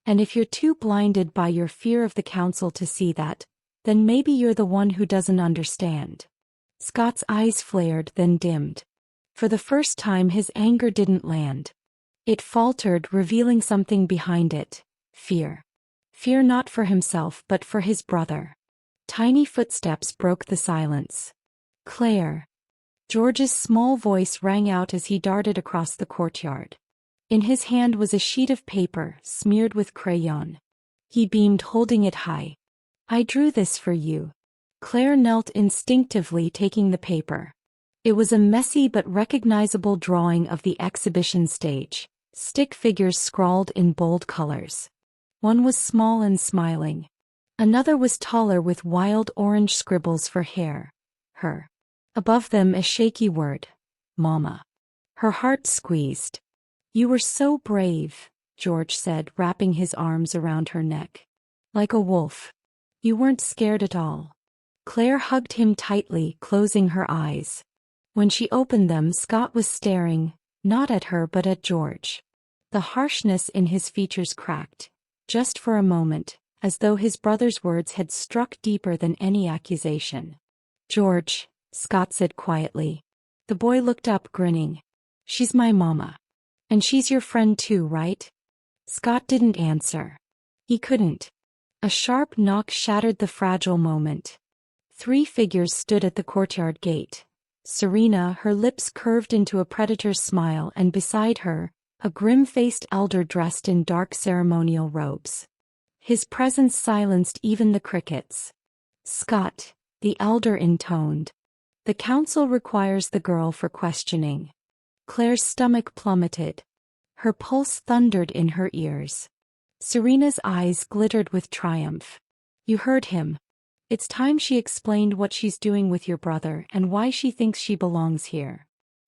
Speaker 1: And if you're too blinded by your fear of the council to see that, then maybe you're the one who doesn't understand." Scott's eyes flared, then dimmed. For the first time, his anger didn't land. It faltered, revealing something behind it. Fear. Fear not for himself, but for his brother. Tiny footsteps broke the silence. "Claire." George's small voice rang out as he darted across the courtyard. In his hand was a sheet of paper, smeared with crayon. He beamed, holding it high. "I drew this for you." Claire knelt instinctively, taking the paper. It was a messy but recognizable drawing of the exhibition stage, stick figures scrawled in bold colors. One was small and smiling. Another was taller with wild orange scribbles for hair. Her. Above them a shaky word. "Mama." Her heart squeezed. "You were so brave," George said, wrapping his arms around her neck. "Like a wolf. You weren't scared at all." Claire hugged him tightly, closing her eyes. When she opened them, Scott was staring, not at her but at George. The harshness in his features cracked, just for a moment, as though his brother's words had struck deeper than any accusation. "George," Scott said quietly. The boy looked up, grinning. "She's my mama. And she's your friend too, right?" Scott didn't answer. He couldn't. A sharp knock shattered the fragile moment. 3 figures stood at the courtyard gate. Serena, her lips curved into a predator's smile, and beside her, a grim-faced elder dressed in dark ceremonial robes. His presence silenced even the crickets. "Scott," the elder intoned. "The council requires the girl for questioning." Claire's stomach plummeted. Her pulse thundered in her ears. Serena's eyes glittered with triumph. "You heard him. It's time she explained what she's doing with your brother and why she thinks she belongs here."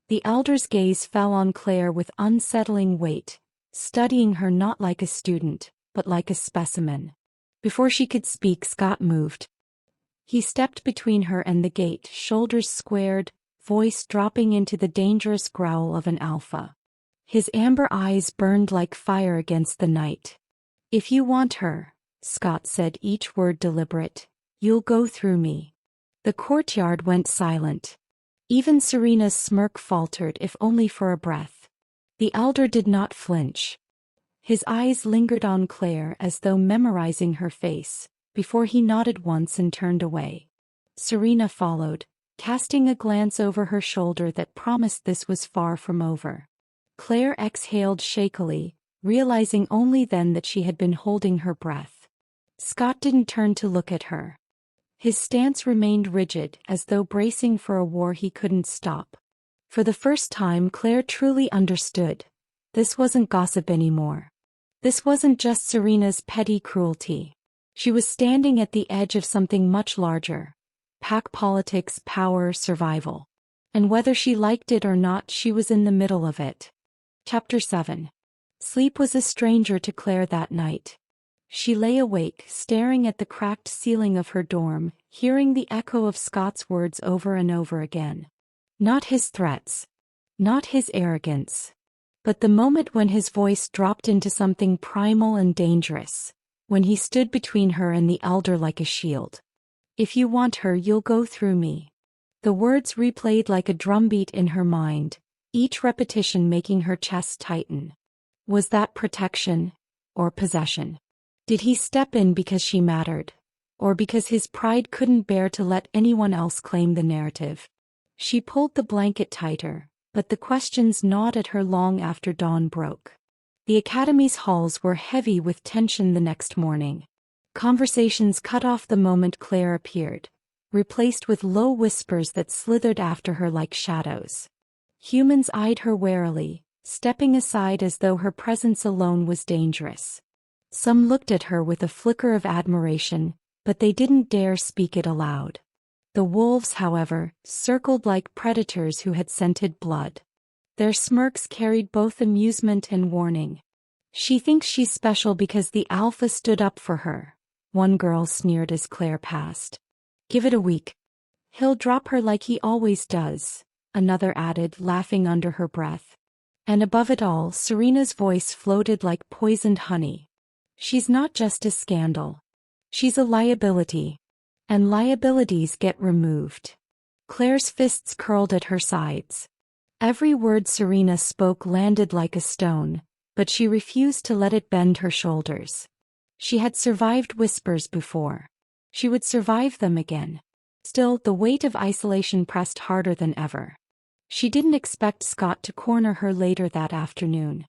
Speaker 1: The elder's gaze fell on Claire with unsettling weight, studying her not like a student, but like a specimen. Before she could speak, Scott moved. He stepped between her and the gate, shoulders squared, voice dropping into the dangerous growl of an alpha. His amber eyes burned like fire against the night. "If you want her," Scott said, each word deliberate, "you'll go through me." The courtyard went silent. Even Serena's smirk faltered, if only for a breath. The elder did not flinch. His eyes lingered on Claire as though memorizing her face, before he nodded once and turned away. Serena followed, casting a glance over her shoulder that promised this was far from over. Claire exhaled shakily, realizing only then that she had been holding her breath. Scott didn't turn to look at her. His stance remained rigid, as though bracing for a war he couldn't stop. For the first time, Claire truly understood. This wasn't gossip anymore. This wasn't just Serena's petty cruelty. She was standing at the edge of something much larger. Pack politics, power, survival. And whether she liked it or not, she was in the middle of it. Chapter 7. Sleep was a stranger to Claire that night. She lay awake, staring at the cracked ceiling of her dorm, hearing the echo of Scott's words over and over again. Not his threats. Not his arrogance. But the moment when his voice dropped into something primal and dangerous. When he stood between her and the elder like a shield. "If you want her, you'll go through me." The words replayed like a drumbeat in her mind, each repetition making her chest tighten. Was that protection? Or possession? Did he step in because she mattered? Or because his pride couldn't bear to let anyone else claim the narrative? She pulled the blanket tighter, but the questions gnawed at her long after dawn broke. The academy's halls were heavy with tension the next morning. Conversations cut off the moment Claire appeared, replaced with low whispers that slithered after her like shadows. Humans eyed her warily, stepping aside as though her presence alone was dangerous. Some looked at her with a flicker of admiration, but they didn't dare speak it aloud. The wolves, however, circled like predators who had scented blood. Their smirks carried both amusement and warning. "She thinks she's special because the alpha stood up for her," one girl sneered as Claire passed. "Give it a week. He'll drop her like he always does," another added, laughing under her breath. And above it all, Serena's voice floated like poisoned honey. "She's not just a scandal. She's a liability. And liabilities get removed." Claire's fists curled at her sides. Every word Serena spoke landed like a stone, but she refused to let it bend her shoulders. She had survived whispers before. She would survive them again. Still, the weight of isolation pressed harder than ever. She didn't expect Scott to corner her later that afternoon.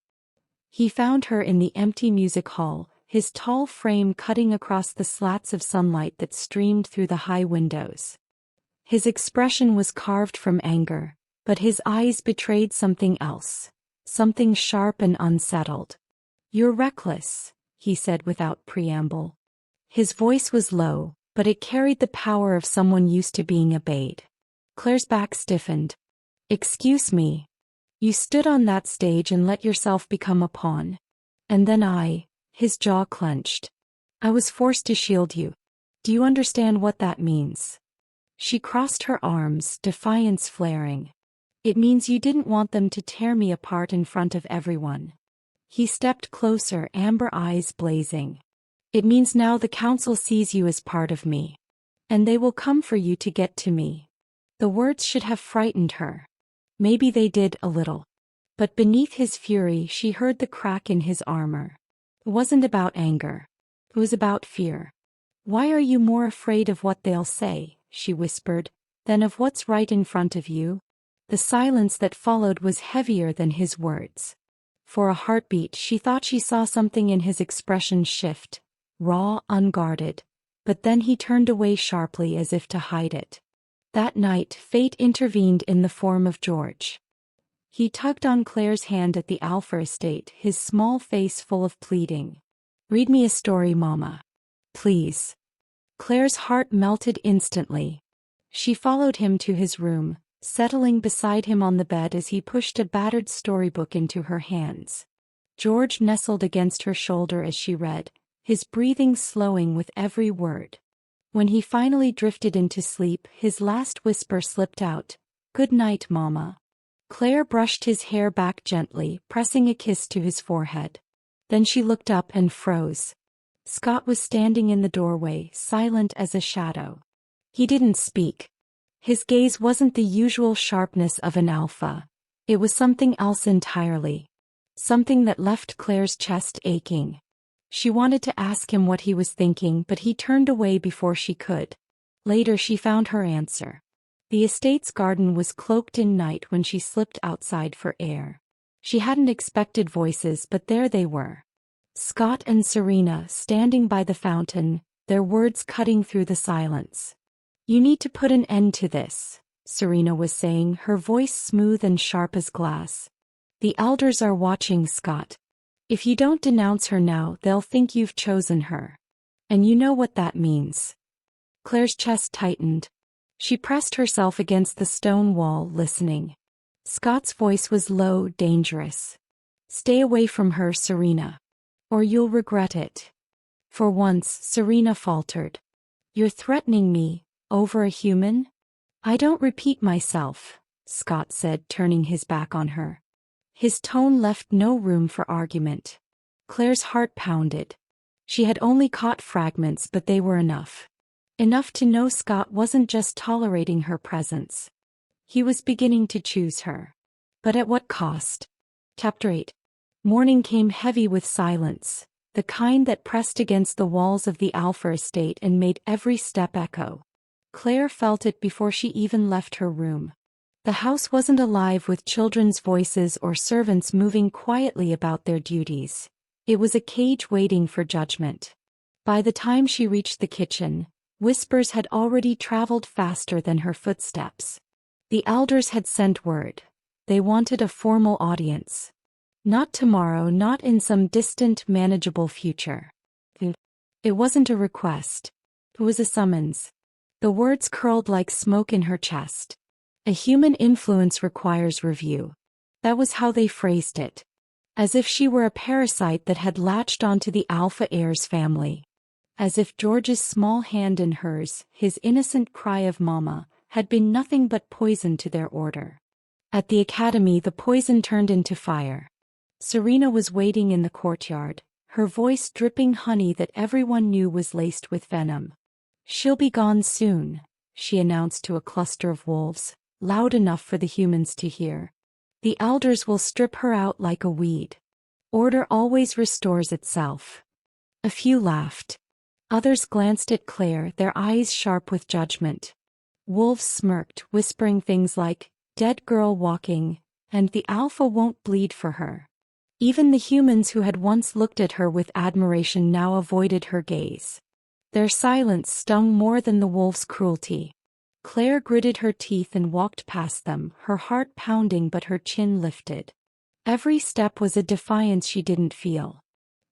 Speaker 1: He found her in the empty music hall, his tall frame cutting across the slats of sunlight that streamed through the high windows. His expression was carved from anger, but his eyes betrayed something else, something sharp and unsettled. "You're reckless," he said without preamble. His voice was low, but it carried the power of someone used to being obeyed. Claire's back stiffened. "Excuse me. You stood on that stage and let yourself become a pawn. And then his jaw clenched. "I was forced to shield you. Do you understand what that means?" She crossed her arms, defiance flaring. "It means you didn't want them to tear me apart in front of everyone." He stepped closer, amber eyes blazing. "It means now the council sees you as part of me. And they will come for you to get to me." The words should have frightened her. Maybe they did a little. But beneath his fury she heard the crack in his armor. It wasn't about anger. It was about fear. "Why are you more afraid of what they'll say," she whispered, "than of what's right in front of you?" The silence that followed was heavier than his words. For a heartbeat she thought she saw something in his expression shift, raw, unguarded, but then he turned away sharply as if to hide it. That night, fate intervened in the form of George. He tugged on Claire's hand at the Alpha estate, his small face full of pleading. "Read me a story, Mama. Please." Claire's heart melted instantly. She followed him to his room, settling beside him on the bed as he pushed a battered storybook into her hands. George nestled against her shoulder as she read, his breathing slowing with every word. When he finally drifted into sleep, his last whisper slipped out, "Good night, Mama." Claire brushed his hair back gently, pressing a kiss to his forehead. Then she looked up and froze. Scott was standing in the doorway, silent as a shadow. He didn't speak. His gaze wasn't the usual sharpness of an alpha. It was something else entirely. Something that left Claire's chest aching. She wanted to ask him what he was thinking, but he turned away before she could. Later she found her answer. The estate's garden was cloaked in night when she slipped outside for air. She hadn't expected voices, but there they were. Scott and Serena standing by the fountain, their words cutting through the silence. "You need to put an end to this," Serena was saying, her voice smooth and sharp as glass. "The elders are watching, Scott. If you don't denounce her now, they'll think you've chosen her. And you know what that means." Claire's chest tightened. She pressed herself against the stone wall, listening. Scott's voice was low, dangerous. "Stay away from her, Serena. Or you'll regret it." For once, Serena faltered. "You're threatening me, over a human?" "I don't repeat myself," Scott said, turning his back on her. His tone left no room for argument. Claire's heart pounded. She had only caught fragments, but they were enough. Enough to know Scott wasn't just tolerating her presence. He was beginning to choose her. But at what cost? Chapter 8. Morning came heavy with silence, the kind that pressed against the walls of the Alpha estate and made every step echo. Claire felt it before she even left her room. The house wasn't alive with children's voices or servants moving quietly about their duties. It was a cage waiting for judgment. By the time she reached the kitchen, whispers had already traveled faster than her footsteps. The elders had sent word. They wanted a formal audience. Not tomorrow, not in some distant, manageable future. It wasn't a request. It was a summons. The words curled like smoke in her chest. A human influence requires review. That was how they phrased it. As if she were a parasite that had latched onto the Alpha heir's family. As if George's small hand in hers, his innocent cry of mama, had been nothing but poison to their order. At the academy, the poison turned into fire. Serena was waiting in the courtyard, her voice dripping honey that everyone knew was laced with venom. "She'll be gone soon," she announced to a cluster of wolves, loud enough for the humans to hear. "The elders will strip her out like a weed. Order always restores itself." A few laughed. Others glanced at Claire, their eyes sharp with judgment. Wolves smirked, whispering things like, "Dead girl walking," and "The Alpha won't bleed for her." Even the humans who had once looked at her with admiration now avoided her gaze. Their silence stung more than the wolves' cruelty. Claire gritted her teeth and walked past them, her heart pounding but her chin lifted. Every step was a defiance she didn't feel.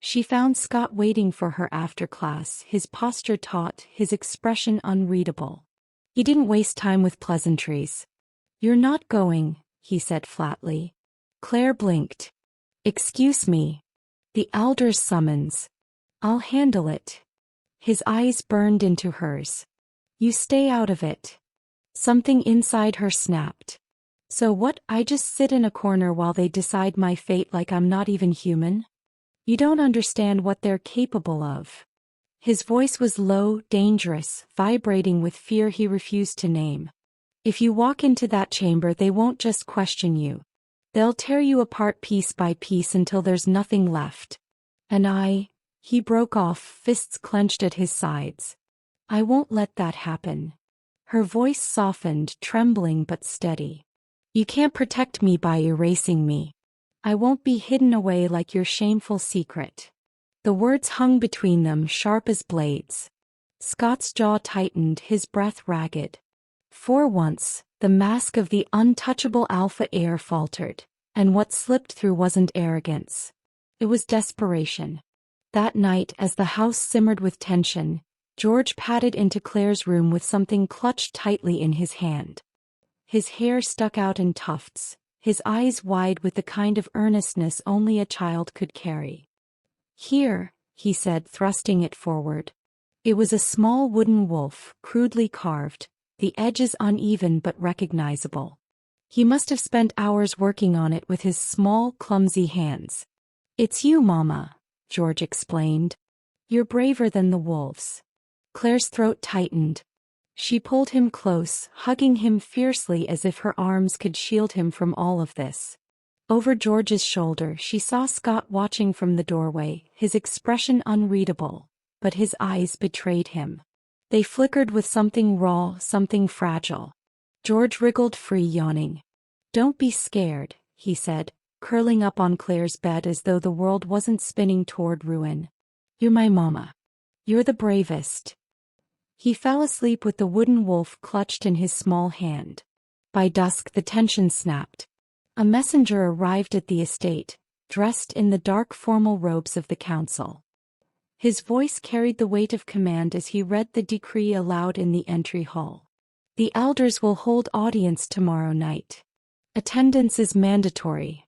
Speaker 1: She found Scott waiting for her after class, his posture taut, his expression unreadable. He didn't waste time with pleasantries. "You're not going," he said flatly. Claire blinked. "Excuse me. The elders' summons. I'll handle it." His eyes burned into hers. "You stay out of it." Something inside her snapped. "So what, I just sit in a corner while they decide my fate like I'm not even human? You don't understand what they're capable of." His voice was low, dangerous, vibrating with fear he refused to name. "If you walk into that chamber, they won't just question you. They'll tear you apart piece by piece until there's nothing left. And he broke off, fists clenched at his sides. "I won't let that happen." Her voice softened, trembling but steady. "You can't protect me by erasing me. I won't be hidden away like your shameful secret." The words hung between them, sharp as blades. Scott's jaw tightened, his breath ragged. For once, the mask of the untouchable Alpha heir faltered, and what slipped through wasn't arrogance. It was desperation. That night, as the house simmered with tension, George padded into Claire's room with something clutched tightly in his hand. His hair stuck out in tufts, his eyes wide with the kind of earnestness only a child could carry. "Here," he said, thrusting it forward. It was a small wooden wolf, crudely carved, the edges uneven but recognizable. He must have spent hours working on it with his small, clumsy hands. "It's you, Mama," George explained. "You're braver than the wolves." Claire's throat tightened. She pulled him close, hugging him fiercely as if her arms could shield him from all of this. Over George's shoulder she saw Scott watching from the doorway, his expression unreadable, but his eyes betrayed him. They flickered with something raw, something fragile. George wriggled free, yawning. "Don't be scared," he said, curling up on Claire's bed as though the world wasn't spinning toward ruin. "You're my mama. You're the bravest." He fell asleep with the wooden wolf clutched in his small hand. By dusk the tension snapped. A messenger arrived at the estate, dressed in the dark formal robes of the council. His voice carried the weight of command as he read the decree aloud in the entry hall. "The elders will hold audience tomorrow night. Attendance is mandatory."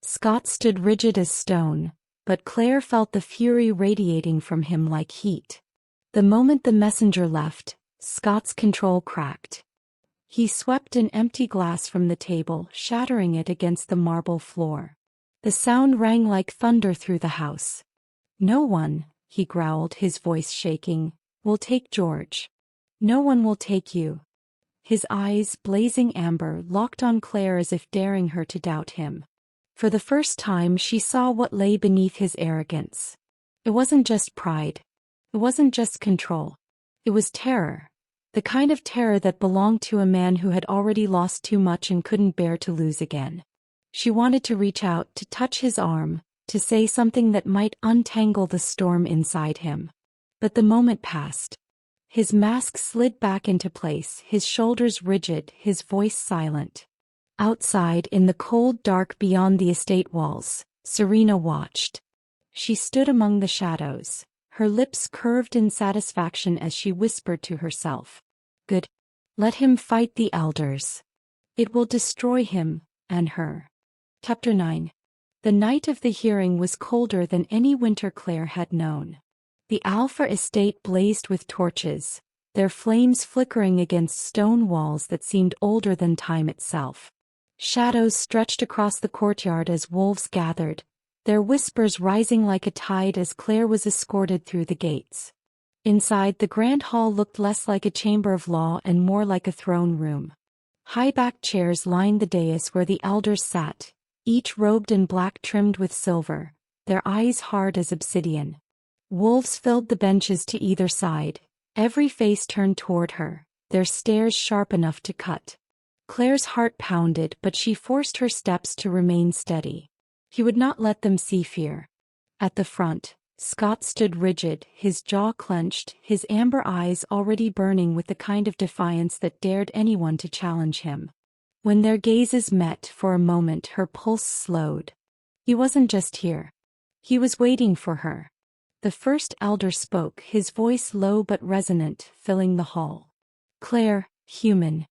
Speaker 1: Scott stood rigid as stone, but Claire felt the fury radiating from him like heat. The moment the messenger left, Scott's control cracked. He swept an empty glass from the table, shattering it against the marble floor. The sound rang like thunder through the house. "No one," he growled, his voice shaking, "will take George. No one will take you." His eyes, blazing amber, locked on Claire as if daring her to doubt him. For the first time she saw what lay beneath his arrogance. It wasn't just pride. It wasn't just control. It was terror. The kind of terror that belonged to a man who had already lost too much and couldn't bear to lose again. She wanted to reach out, to touch his arm, to say something that might untangle the storm inside him. But the moment passed. His mask slid back into place, his shoulders rigid, his voice silent. Outside, in the cold dark beyond the estate walls, Serena watched. She stood among the shadows, her lips curved in satisfaction as she whispered to herself. "Good. Let him fight the elders. It will destroy him, and her." Chapter 9. The night of the hearing was colder than any winter Claire had known. The Alpha estate blazed with torches, their flames flickering against stone walls that seemed older than time itself. Shadows stretched across the courtyard as wolves gathered, their whispers rising like a tide as Claire was escorted through the gates. Inside, the grand hall looked less like a chamber of law and more like a throne room. High-backed chairs lined the dais where the elders sat, each robed in black trimmed with silver, their eyes hard as obsidian. Wolves filled the benches to either side, every face turned toward her, their stares sharp enough to cut. Claire's heart pounded, but she forced her steps to remain steady. He would not let them see fear. At the front, Scott stood rigid, his jaw clenched, his amber eyes already burning with the kind of defiance that dared anyone to challenge him. When their gazes met for a moment, her pulse slowed. He wasn't just here. He was waiting for her. The first elder spoke, his voice low but resonant, filling the hall. "Claire, human.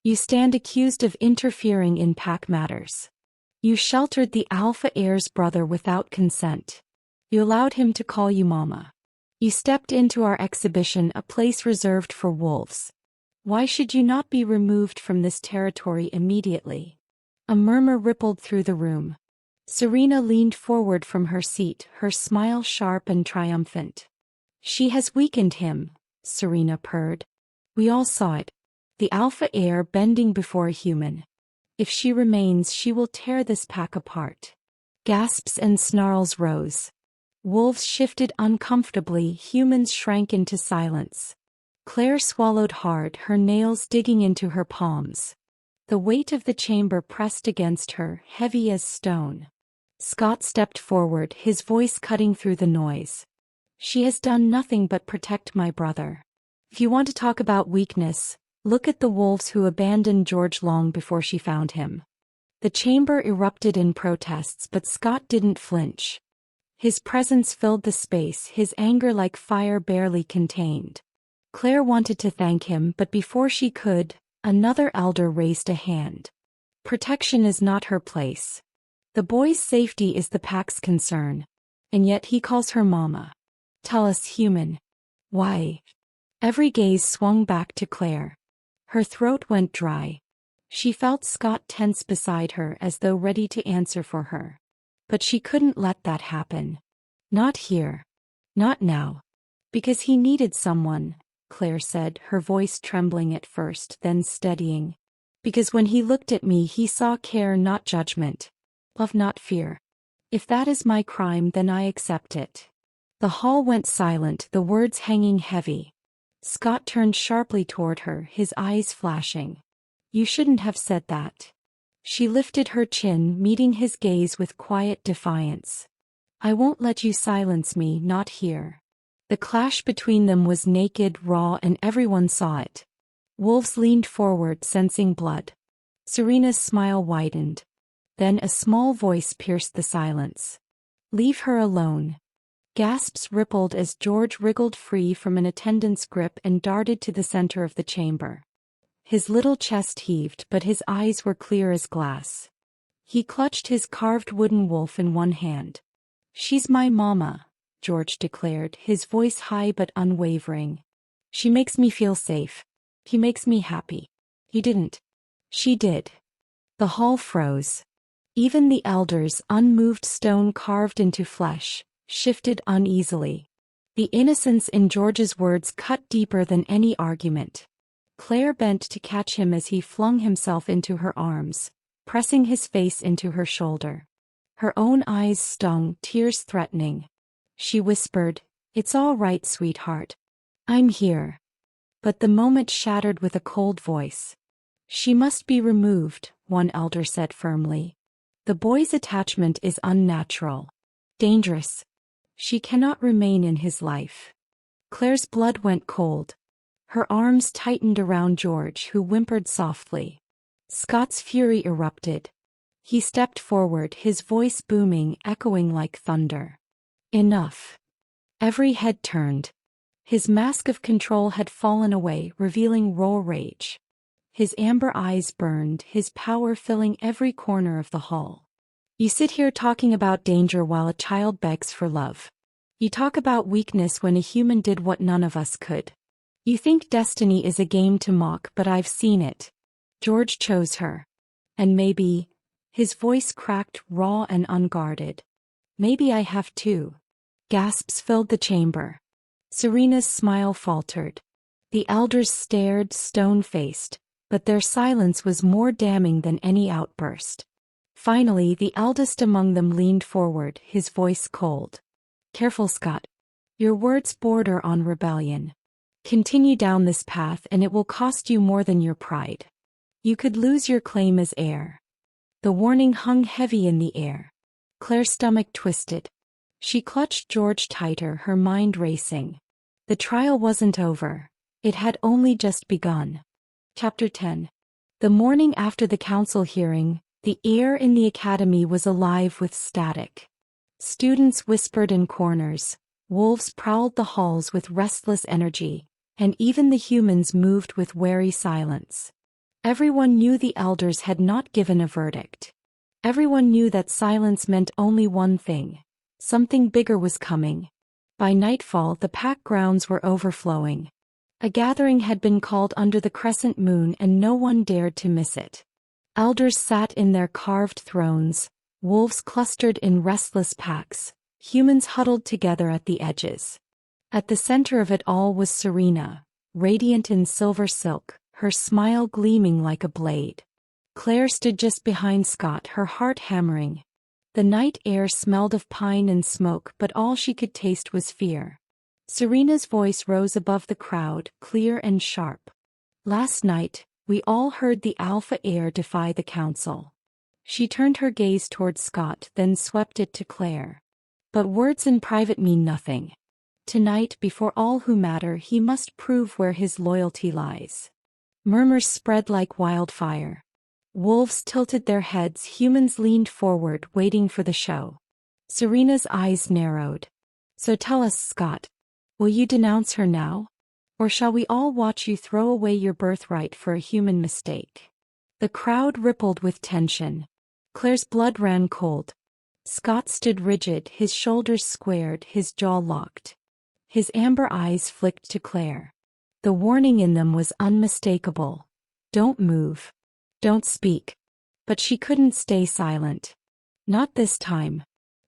Speaker 1: You stand accused of interfering in pack matters. You sheltered the Alpha heir's brother without consent. You allowed him to call you Mama. You stepped into our exhibition, a place reserved for wolves. Why should you not be removed from this territory immediately?" A murmur rippled through the room. Serena leaned forward from her seat, her smile sharp and triumphant. "She has weakened him," Serena purred. "We all saw it. The Alpha heir bending before a human. If she remains, she will tear this pack apart." Gasps and snarls rose. Wolves shifted uncomfortably, humans shrank into silence. Claire swallowed hard, her nails digging into her palms. The weight of the chamber pressed against her, heavy as stone. Scott stepped forward, his voice cutting through the noise. "She has done nothing but protect my brother. If you want to talk about weakness, look at the wolves who abandoned George long before she found him." The chamber erupted in protests, but Scott didn't flinch. His presence filled the space, his anger like fire barely contained. Claire wanted to thank him, but before she could, another elder raised a hand. "Protection is not her place. The boy's safety is the pack's concern. And yet he calls her Mama. Tell us, human. Why?" Every gaze swung back to Claire. Her throat went dry. She felt Scott tense beside her as though ready to answer for her. But she couldn't let that happen. Not here. Not now. Because he needed someone, Claire said, her voice trembling at first, then steadying. Because when he looked at me he saw care, not judgment. Love, not fear. If that is my crime, then I accept it. The hall went silent, the words hanging heavy. Scott turned sharply toward her, his eyes flashing. You shouldn't have said that. She lifted her chin, meeting his gaze with quiet defiance. I won't let you silence me, not here. The clash between them was naked, raw, and everyone saw it. Wolves leaned forward, sensing blood. Serena's smile widened. Then a small voice pierced the silence. Leave her alone. Gasps rippled as George wriggled free from an attendant's grip and darted to the center of the chamber. His little chest heaved, but his eyes were clear as glass. He clutched his carved wooden wolf in one hand. She's my mama, George declared, his voice high but unwavering. She makes me feel safe. He makes me happy. He didn't. She did. The hall froze. Even the elders, unmoved stone carved into flesh, shifted uneasily. The innocence in George's words cut deeper than any argument. Claire bent to catch him as he flung himself into her arms, pressing his face into her shoulder. Her own eyes stung, tears threatening. She whispered, "It's all right, sweetheart. I'm here." But the moment shattered with a cold voice. She must be removed, one elder said firmly. The boy's attachment is unnatural. Dangerous. She cannot remain in his life. Claire's blood went cold. Her arms tightened around George, who whimpered softly. Scott's fury erupted. He stepped forward, his voice booming, echoing like thunder. Enough. Every head turned. His mask of control had fallen away, revealing raw rage. His amber eyes burned, his power filling every corner of the hall. You sit here talking about danger while a child begs for love. You talk about weakness when a human did what none of us could. You think destiny is a game to mock, but I've seen it. George chose her. And maybe, his voice cracked, raw and unguarded. Maybe I have too. Gasps filled the chamber. Serena's smile faltered. The elders stared, stone-faced, but their silence was more damning than any outburst. Finally, the eldest among them leaned forward, his voice cold. Careful, Scott. Your words border on rebellion. Continue down this path and it will cost you more than your pride. You could lose your claim as heir. The warning hung heavy in the air. Claire's stomach twisted. She clutched George tighter, her mind racing. The trial wasn't over. It had only just begun. Chapter 10. The morning after the council hearing, the air in the academy was alive with static. Students whispered in corners, wolves prowled the halls with restless energy, and even the humans moved with wary silence. Everyone knew the elders had not given a verdict. Everyone knew that silence meant only one thing. Something bigger was coming. By nightfall, the pack grounds were overflowing. A gathering had been called under the crescent moon and no one dared to miss it. Elders sat in their carved thrones, wolves clustered in restless packs, humans huddled together at the edges. At the center of it all was Serena, radiant in silver silk, her smile gleaming like a blade. Claire stood just behind Scott, her heart hammering. The night air smelled of pine and smoke, but all she could taste was fear. Serena's voice rose above the crowd, clear and sharp. Last night, we all heard the alpha heir defy the council. She turned her gaze toward Scott, then swept it to Claire. But words in private mean nothing. Tonight, before all who matter, he must prove where his loyalty lies. Murmurs spread like wildfire. Wolves tilted their heads, humans leaned forward, waiting for the show. Serena's eyes narrowed. So tell us, Scott, will you denounce her now? Or shall we all watch you throw away your birthright for a human mistake? The crowd rippled with tension. Claire's blood ran cold. Scott stood rigid, his shoulders squared, his jaw locked. His amber eyes flicked to Claire. The warning in them was unmistakable. Don't move. Don't speak. But she couldn't stay silent. Not this time.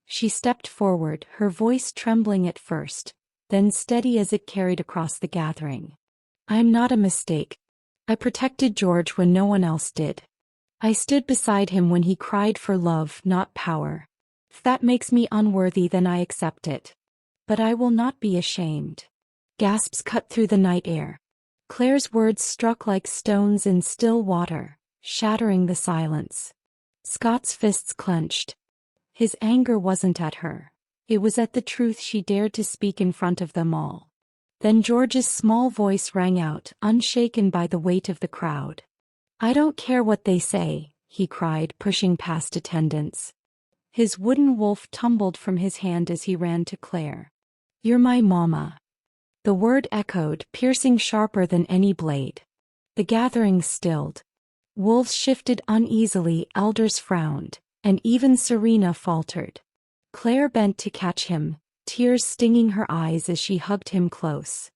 Speaker 1: She stepped forward, her voice trembling at first, then steady as it carried across the gathering. I'm not a mistake. I protected George when no one else did. I stood beside him when he cried for love, not power. If that makes me unworthy, then I accept it. But I will not be ashamed. Gasps cut through the night air. Claire's words struck like stones in still water, shattering the silence. Scott's fists clenched. His anger wasn't at her. It was at the truth she dared to speak in front of them all. Then George's small voice rang out, unshaken by the weight of the crowd. I don't care what they say, he cried, pushing past attendants. His wooden wolf tumbled from his hand as he ran to Claire. You're my mama. The word echoed, piercing sharper than any blade. The gathering stilled. Wolves shifted uneasily, elders frowned, and even Serena faltered. Claire bent to catch him, tears stinging her eyes as she hugged him close.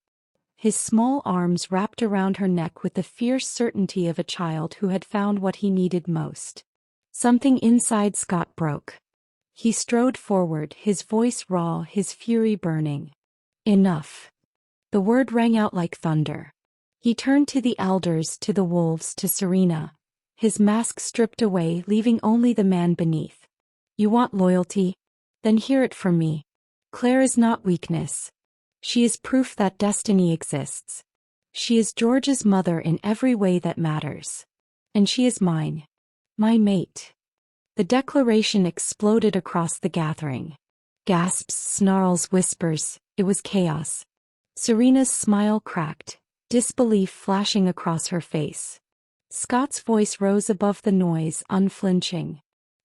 Speaker 1: His small arms wrapped around her neck with the fierce certainty of a child who had found what he needed most. Something inside Scott broke. He strode forward, his voice raw, his fury burning. Enough. The word rang out like thunder. He turned to the elders, to the wolves, to Serena. His mask stripped away, leaving only the man beneath. You want loyalty? Then hear it from me. Claire is not weakness. She is proof that destiny exists. She is George's mother in every way that matters. And she is mine. My mate. The declaration exploded across the gathering. Gasps, snarls, whispers. It was chaos. Serena's smile cracked, disbelief flashing across her face. Scott's voice rose above the noise, unflinching.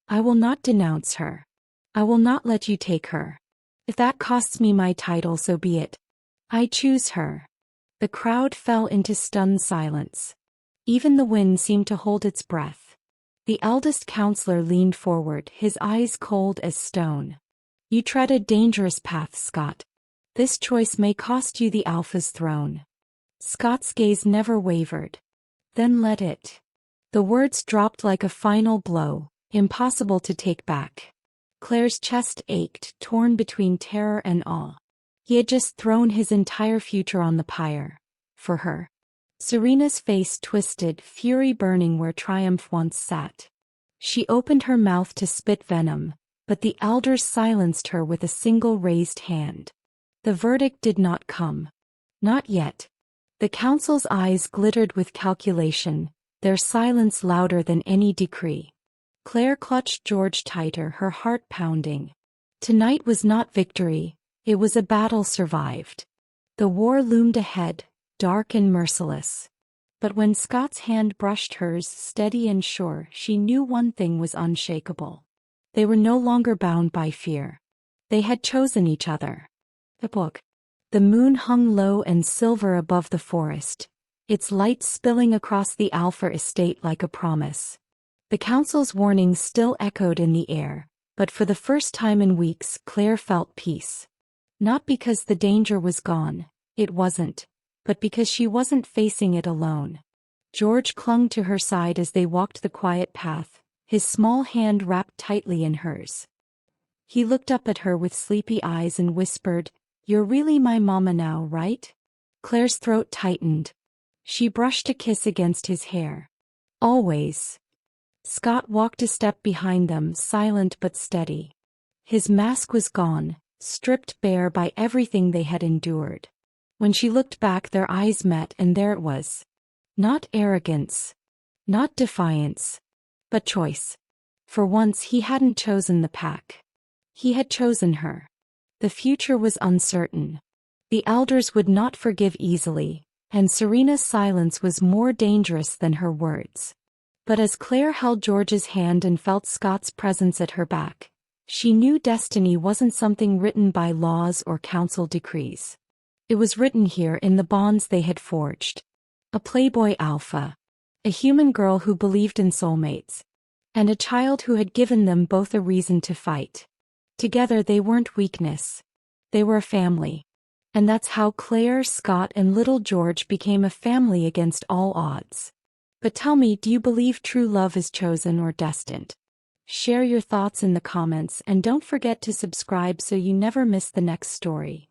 Speaker 1: I will not denounce her. I will not let you take her. If that costs me my title, so be it. I choose her. The crowd fell into stunned silence. Even the wind seemed to hold its breath. The eldest counselor leaned forward, his eyes cold as stone. You tread a dangerous path, Scott. This choice may cost you the Alpha's throne. Scott's gaze never wavered. Then let it. The words dropped like a final blow, impossible to take back. Claire's chest ached, torn between terror and awe. He had just thrown his entire future on the pyre. For her. Serena's face twisted, fury burning where triumph once sat. She opened her mouth to spit venom, but the elders silenced her with a single raised hand. The verdict did not come. Not yet. The council's eyes glittered with calculation, their silence louder than any decree. Claire clutched George tighter, her heart pounding. Tonight was not victory, it was a battle survived. The war loomed ahead, dark and merciless. But when Scott's hand brushed hers, steady and sure, she knew one thing was unshakable. They were no longer bound by fear. They had chosen each other. The book. The moon hung low and silver above the forest, its light spilling across the Alpha estate like a promise. The council's warning still echoed in the air, but for the first time in weeks Claire felt peace. Not because the danger was gone, it wasn't, but because she wasn't facing it alone. George clung to her side as they walked the quiet path, his small hand wrapped tightly in hers. He looked up at her with sleepy eyes and whispered, You're really my mama now, right? Claire's throat tightened. She brushed a kiss against his hair. Always. Scott walked a step behind them, silent but steady. His mask was gone, stripped bare by everything they had endured. When she looked back, their eyes met, and there it was. Not arrogance. Not defiance. But choice. For once he hadn't chosen the pack. He had chosen her. The future was uncertain. The elders would not forgive easily, and Serena's silence was more dangerous than her words. But as Claire held George's hand and felt Scott's presence at her back, she knew destiny wasn't something written by laws or council decrees. It was written here in the bonds they had forged. A Playboy alpha. A human girl who believed in soulmates. And a child who had given them both a reason to fight. Together they weren't weakness. They were a family. And that's how Claire, Scott, and little George became a family against all odds. But tell me, do you believe true love is chosen or destined? Share your thoughts in the comments and don't forget to subscribe so you never miss the next story.